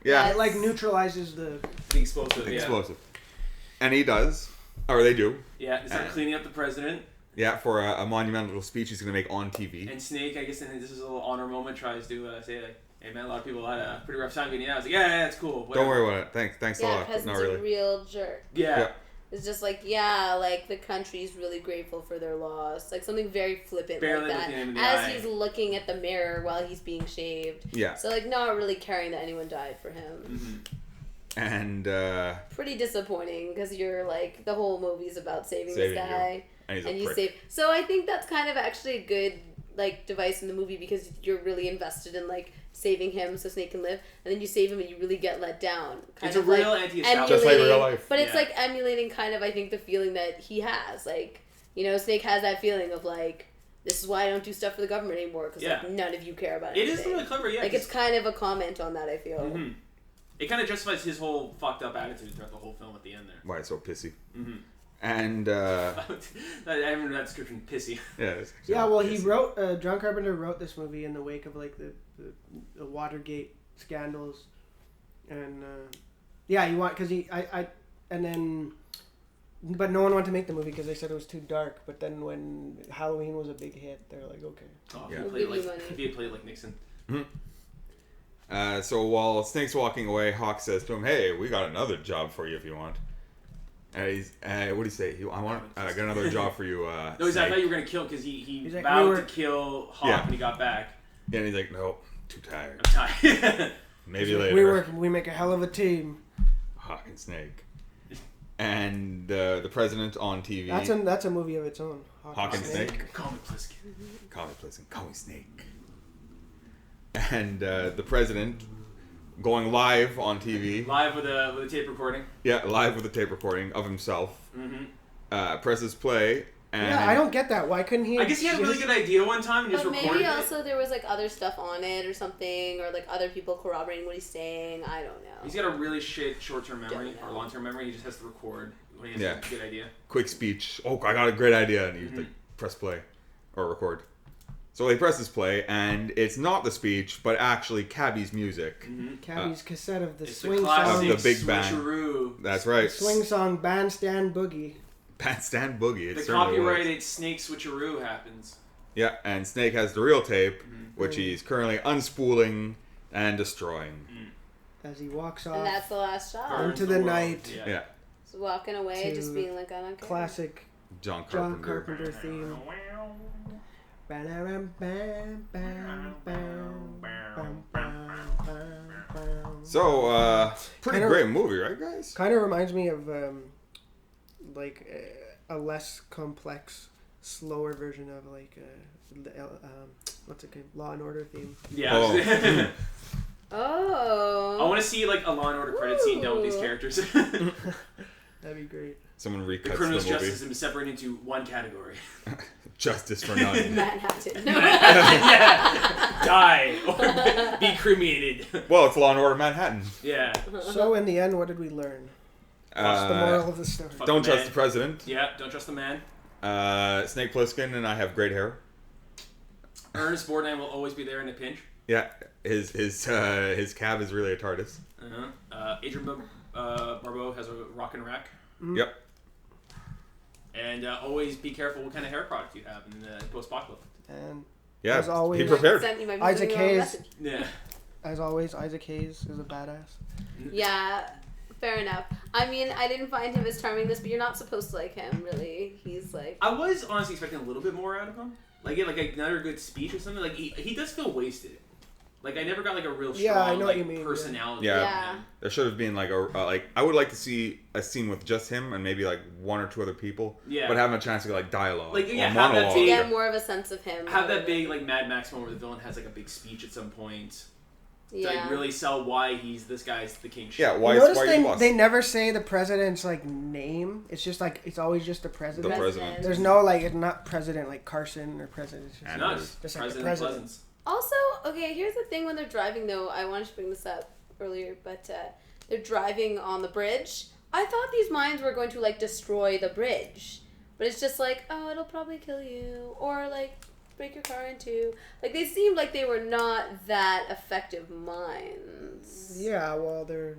Yeah, It like neutralizes the. the explosive. Yeah. explosive. And he does, or they do. Yeah, they start And- cleaning up the president. Yeah, for a monumental speech he's gonna make on TV. And Snake, I guess, and this is a little honor moment, tries to say like, "Hey man, a lot of people had a pretty rough time getting out." I was like, "Yeah, it's cool. Whatever." Don't worry about it. Thanks a Yeah, lot, but not President's a really. real jerk. Yeah. Yeah. It's just like, yeah, like the country's really grateful for their loss. Like something very flippant Barely like that. looking him in the As eye. he's looking at the mirror while he's being shaved. Yeah, So like not really caring that anyone died for him. Mm-hmm. and Pretty disappointing because you're like the whole movie's about saving Saving this guy. he's a And you prick. save. So I think that's kind of actually a good like device in the movie because you're really invested in like saving him so Snake can live, and then you save him and you really get let down. It's a real anti-establishment. Just like real emulating- life. But it's Yeah. like emulating kind of I think the feeling that he has. Like, you know, Snake has that feeling of like, this is why I don't do stuff for the government anymore because Yeah. like none of you care about It anything. is really clever, yeah. Like it's kind of a comment on that. I feel. Mm-hmm. It kind of justifies his whole fucked up attitude throughout the whole film at the end there. Why it's so pissy. Mm-hmm. And I haven't read that description. Pissy. yeah, it's Yeah, well, he Yes. wrote. John Carpenter wrote this movie in the wake of like the Watergate scandals, and yeah, he because and then, but no one wanted to make the movie because they said it was too dark. But then when Halloween was a big hit, they're like, okay. Oh, Yeah. if We'll he give played you like, money. if he had played like Nixon. So while Snake's walking away, Hawk says to him, "Hey, we got another job for you if you want." And he's, what do you say? I got another job for you. No, he's like, I Snake." thought you were gonna kill because he He's like, vowed we were- to kill Hawk Yeah. when he got back. And he's like, "No, too tired. I'm tired. Maybe later." We make a hell of a team. Hawk and Snake. And the president on TV. That's a movie of its own. Hawk and Snake. Call me Pliskin. Call me pleasant. Call me Snake. And the president going live on TV. Live with a tape recording. Yeah, live with a tape recording of himself. Mm-hmm. Presses play. And Yeah, I don't get that. Why couldn't he? I guess he had a really good idea one time and just But recorded maybe it. also there was like other stuff on it or something, or like other people corroborating what he's saying. I don't know. He's got a really shit short-term memory Don't or know. long-term memory. He just has to record when he has Yeah. a good idea. quick speech. Oh, I got a great idea. And you like press play or record. So he presses play, and it's not the speech, but actually Cabby's music. Mm-hmm. Cabby's cassette of the It's swing the classic song. Of the big band. switcheroo. That's right. Swing song Bandstand Boogie. Bandstand Boogie. It The certainly was. copyrighted snake switcheroo happens. Yeah, and Snake has the real tape, Mm-hmm. which he's currently unspooling and destroying. As he walks And off. that's the last shot. Burns Into the world. night. Yeah. Yeah, Just walking away, To just being like, I don't care. Classic John John Carpenter. Carpenter theme. Ba-da-ram, bam, bam, bam, bam, bam, bam. So, pretty Kinda- great movie, right, guys? Kind of reminds me of like a less complex, slower version of like what's it called? Law and Order theme. Yeah. Oh. Oh. I want to see like a Law and Order credit scene done with these Ooh. characters. That'd be great. Someone The recuts criminal's the movie. justice system is separated into one category. Justice for none. Manhattan. Yeah. Die or be cremated. Well, it's Law and Order Manhattan. Yeah. So in the end, what did we learn? What's the moral of the story? Fuck Don't the trust man. the president. Yeah, don't trust the man. Snake Plissken and I have great hair. Ernest Borgnine will always be there in a pinch. Yeah, his cab is really a TARDIS. Adrian Barbeau has a rockin' rack. Yep. And always be careful what kind of hair product you have in the post-apocalypse. And Yeah. As always- Be prepared. You might be Isaac doing the wrong Hayes. message. Yeah. as always, Isaac Hayes is a badass. Yeah, fair enough. I mean, I didn't find him as charming this, but you're not supposed to like him, really. He's like... I was honestly expecting a little bit more out of him. Like another good speech or something. Like he does feel wasted. Like I never got like a real strong Yeah, I know what like, you mean, yeah. personality. Yeah. Yeah. There should have been like I would like to see a scene with just him and maybe like one or two other people. Yeah. But have a chance to get like dialogue. Like, yeah, or have that monologue. big- Get more of a sense of him. Have rather that big like Mad Max moment where the villain has like a big speech at some point to Yeah. like really sell why this guy's the king. Yeah, shit. why You is notice why you boss? they never say the president's like name. It's just like it's always just the president. The president. There's no like it's not president like Carson or president. It's just, And- No, just Just like the President president. Pleasance. Also, okay, here's the thing when they're driving, though. I wanted to bring this up earlier, but they're driving on the bridge I thought these mines were going to like destroy the bridge, but it's just like, oh, it'll probably kill you, or like break your car in two. Like they seemed like they were not that effective mines. Yeah, well, they're.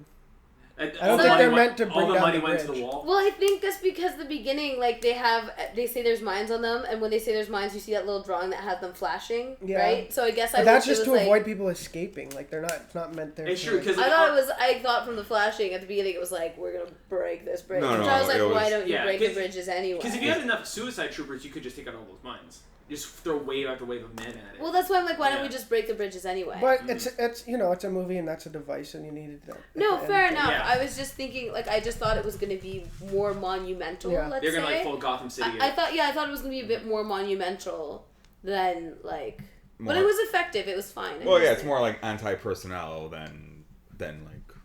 I don't think they're meant to bring all the down money the went to bridge. the wall. Well, I think that's because the beginning, like they say there's mines on them, and when they say there's mines, you see that little drawing that has them flashing, Yeah. right? So I guess But I that's wish just it to was, avoid people escaping. Like they're not. It's not meant there. It's to, true like- because I thought from the flashing at the beginning it was like we're gonna break this bridge. No, Which no, I was like, it was- why don't you Yeah, break the 'cause- bridges anyway? Because if you had enough suicide troopers, you could just take out all those mines. Just throw wave after wave of men at it. Well, that's why I'm like, why don't we Yeah. just break the bridges anyway? But it's it's a movie and that's a device and you needed that. No, fair enough. Yeah. I was just thinking, like, I just thought it was going to be more monumental. Yeah. Let's They're gonna say. like full Gotham City. I thought it was going to be a bit more monumental than like, More- but it was effective. It was fine. Well, yeah, it's more like anti-personnel than like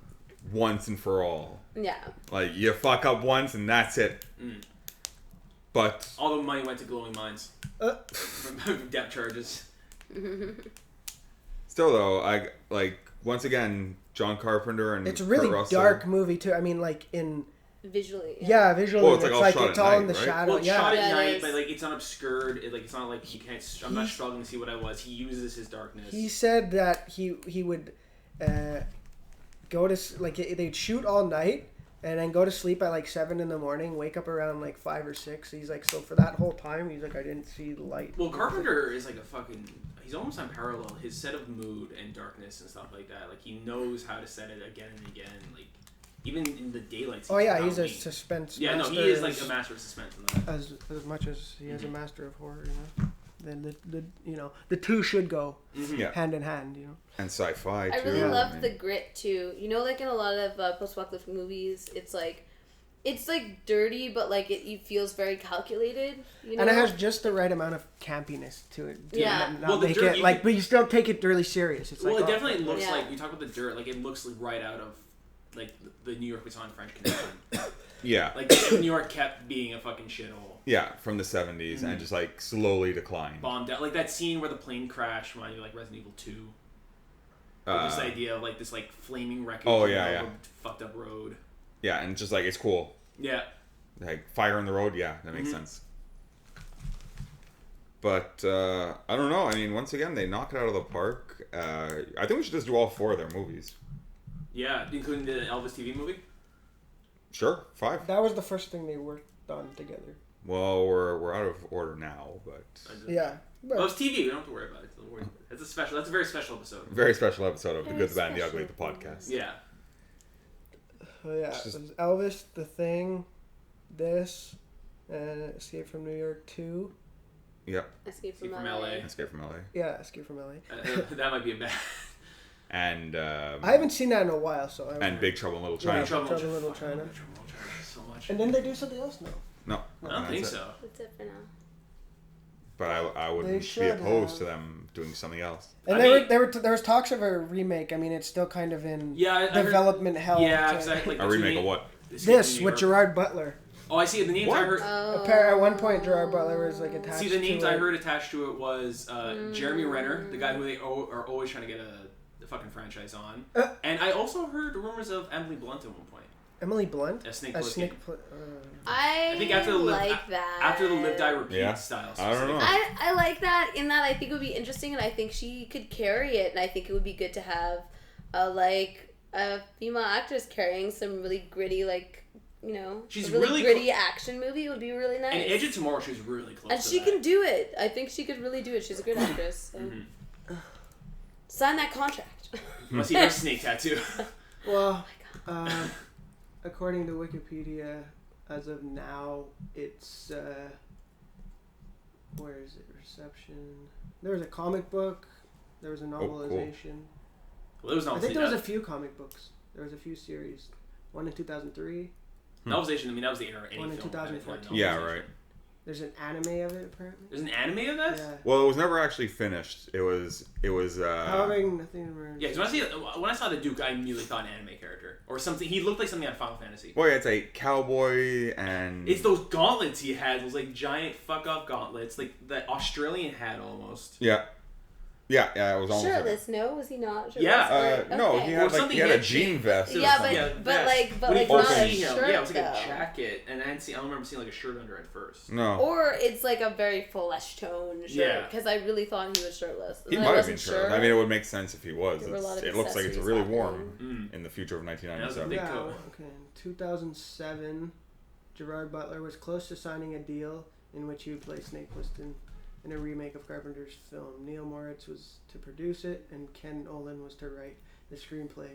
once and for all. Yeah. Like you fuck up once and that's it. Mm. But all the money went to glowing mines. Depth charges. still, though, I like once again John Carpenter and It's a really Kurt Russell. dark movie too. I mean, like in Visually. yeah, visually, Well, it's like all shot it's at all night, in the right? shadow. Well, it's yeah, shot Yeah, at it night, is. but like it's unobscured. It's not like I'm not struggling to see what I was. He uses his darkness. he said that he would go to like they'd shoot all night and then go to sleep at like 7 a.m, wake up around like 5 or 6. He's like, so for that whole time, he's like, I didn't see the light. Well, Carpenter is like a fucking. He's almost unparalleled. His set of mood and darkness and stuff like that. Like he knows how to set it again and again. Like even in the daylight. Oh yeah, scenes, he's a Halloween. suspense. Yeah, no, master he is like as- a master of suspense in that. as much as he is a master of horror. Then the two should go Mhm. Yeah, hand in hand. and sci-fi I too. really Yeah. loved the grit too. You know, like in a lot of post-apocalyptic movies, it's like dirty, but like it feels very calculated. You know, And it has just the right amount of campiness to it. To Yeah. not Well, the make dirt, it like, but you still take it really serious. It's Well, like it definitely looks Yeah. like you talk about the dirt. Like it looks like right out of like the New York Baton French Connection. Yeah, Like New York kept being a fucking shithole. yeah, from the 70s and just like slowly declined. Bombed out. Like that scene where the plane crashed reminded me of like Resident Evil 2. With this idea of like this like flaming wreckage Oh, on yeah, a yeah. fucked up road. Yeah, and just like it's cool. Yeah. Like fire in the road, yeah, that makes sense. But I don't know. I mean, once again, they knock it out of the park. I think we should just do all 4 of their movies. Yeah, including the Elvis TV movie. Sure, 5. that was the first thing they worked on together. Well, we're out of order now, but Yeah, but Well, it's TV. We don't have to worry about it. Don't worry about it. That's a very special episode. very special episode of The Very Good, the Bad, and the Ugly, special. the podcast. Yeah. yeah, It's just- it was Elvis, The Thing, this, and Escape from New York 2. Yep. Escape from Escape from LA. LA. Escape from LA. Yeah, Escape from LA. That might be a bad. And I haven't seen that in a while, so I and Big Trouble in Little Yeah. China. Trouble in Little China. Trouble in Little China so much. And then they do something else now. No, I don't think that's it. so. That's it for now. But I wouldn't They be should opposed have. to them doing something else. And I there mean- was talks of a remake. I mean, it's still kind of in Yeah, I heard- development hell. Yeah, to- exactly. A remake of what? This with Gerard Butler. Oh, I see. The names I What? heard. Oh. At one point, Gerard Butler was like attached. See, the names to I it. heard attached to it was Jeremy Renner, the guy who they are always trying to get a fucking franchise on. And I also heard rumors of Emily Blunt at one point. Emily Blunt. A Snake A Plissken. snake. I think after the like that. After the Live Die Repeat Yeah. style. I don't know. I like that in that I think it would be interesting and I think she could carry it and I think it would be good to have a female actress carrying some really gritty She's a really really gritty action movie would be really nice. And Edge of Tomorrow, she was really close And to she that. can do it. I think she could really do it. She's a good actress. So. Mhm. Sign that contract. Must see her snake tattoo. Well, according to Wikipedia, as of now, it's where is it? Reception. There was a comic book. There was a cool. novelization. Well, it was I not think there was a few comic books. There was a few series. One in 2003. novelization. I mean, that was the era. Any One in film had it, 2014. Yeah, novelization. right. There's an anime of it apparently. There's an anime of that. Yeah. Well, it was never actually finished. It was. Having nothing emerged. Yeah, because when I saw the Duke, I immediately thought an anime character or something. He looked like something out of Final Fantasy. Well, yeah, it's a cowboy and. It's those gauntlets he had. Those like giant fuck off gauntlets, like that Australian hat almost. Yeah. Yeah, it was almost. Shirtless, no? Was he not shirtless? Yeah. No, Okay. he Or had something he had a had jean changed. vest. or Yeah, something. but like when you not first a see him, shirt, yeah, it was like though. a jacket, and I don't remember seeing like a shirt under at first. No. Or it's like a very flesh tone shirt. Yeah. Because I really thought he was shirtless. He And might I have been wasn't sure. sure. I mean, it would make sense if he was. There were a lot of It looks like it's accessories really happening. warm in the future of That was a 1997. big Yeah, coat. okay. In 2007, Gerard Butler was close to signing a deal in which he would play Snake Plissken in a remake of Carpenter's film. Neil Moritz was to produce it, and Ken Olin was to write the screenplay.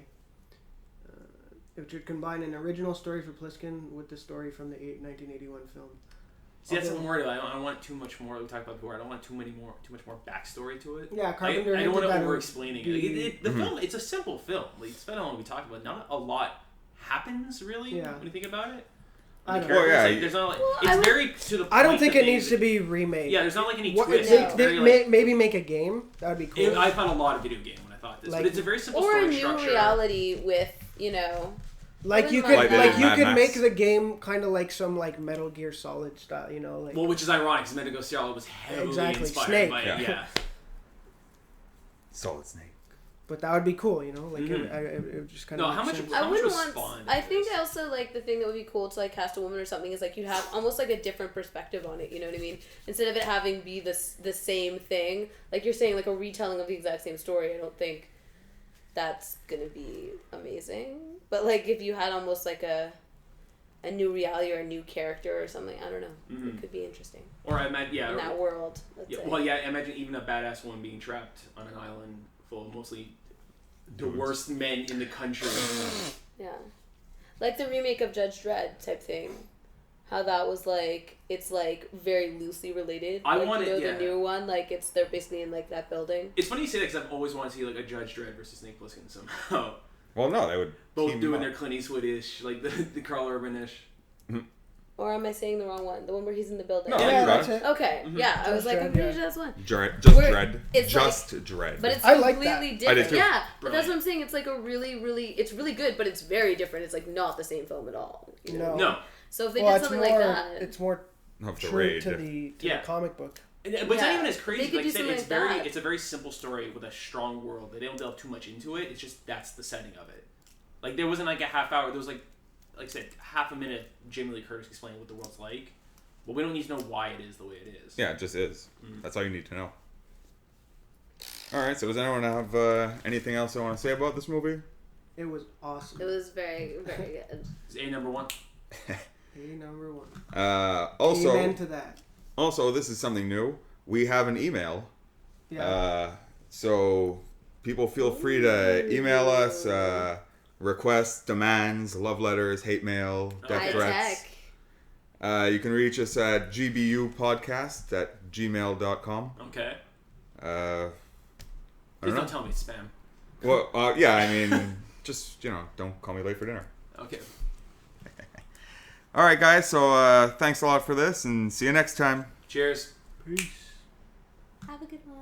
It would combine an original story for Pliskin with the story from the 1981 film. See, that's what I'm worried about. I don't want too much more. We talked about before. I don't want too much more backstory to it. Yeah, Carpenter. I don't want to hinted that over-explaining it. The film, it's a simple film. Like, it's better than what we talked about. Not a lot happens, really, Yeah. when you think about it. I The don't know. Well, characters, yeah, like, there's not like, Well, it's I would- very to the point. I don't think that it needs to be remade. Yeah, there's not like any What, twist. they It's very, like, maybe make a game. That would be cool. I found a lot of video game when I thought this, Like- but it's a very simple Or a story new structure. reality with, Like you Like could, they did like in you Mad could Max. make the game kind of like some like Metal Gear Solid style, you know, like. Well, which is ironic because Metal Gear Solid was heavily Exactly, inspired Snake. by it. Yeah. Yeah. Solid Snake. But that would be cool, you know, like Mhm. it would just kind No, of. how much- sense. How I wouldn't was want. Spawn I in think this? also like the thing that would be cool to like cast a woman or something is like you'd have almost like a different perspective on it. You know what I mean? Instead of it having be the same thing, like you're saying, like a retelling of the exact same story. I don't think that's gonna be amazing. But like if you had almost like a new reality or a new character or something, I don't know. Mhm. It could be interesting Or I imagine, yeah. in that world. Let's say. Well, yeah. Imagine even a badass woman being trapped on an island full of mostly the Dudes. worst men in the country. Yeah. Like the remake of Judge Dredd type thing. How that was like, it's like very loosely related. I like, want you know, it, yeah. the new one, like it's, they're basically in like that building. It's funny you say that because I've always wanted to see like a Judge Dredd versus Snake Plissken somehow. Well, no, they would Both team doing up. their Clint Eastwood-ish, like the Carl Urban-ish. Or am I saying the wrong one? The one where he's in the building? No, Yeah, you got that's it. it. Okay, Mhm. yeah, I was Judge like, Dredd, I'm pretty yeah. sure that's one. Just Where Dread. it's Just Dread. But it's I like completely that. I did different. too. Yeah, but that's Brilliant. what I'm saying. It's like a it's really good, but it's very different. It's like not the same film at all. You know? No. No. So if they Well, did it's something more. like that, It's more of the true raid. to the Yeah. comic book. But it's not Yeah. even as They crazy. could Like I do said, something it's like that. it's a very simple story with a strong world. They don't delve too much into it. It's just that's the setting of it. Like there wasn't like a half hour. There was like I said, half a minute. Jamie Lee Curtis explaining what the world's like. But we don't need to know why it is the way it is. Yeah, it just is. Mm. That's all you need to know. All right. So does anyone have anything else they want to say about this movie? It was awesome. it was very, very good. Is A number one? number one. Also, Amen to that. also, this is something new. We have an email. Yeah. So people feel free to email us requests, demands, love letters, hate mail, death High threats. tech. You can reach us at gbupodcast@gmail.com. Okay. I Please don't don't know. tell me it's spam. Well, yeah, I mean, just, don't call me late for dinner. Okay. All right, guys, so thanks a lot for this, and see you next time. Cheers. Peace. Have a good one.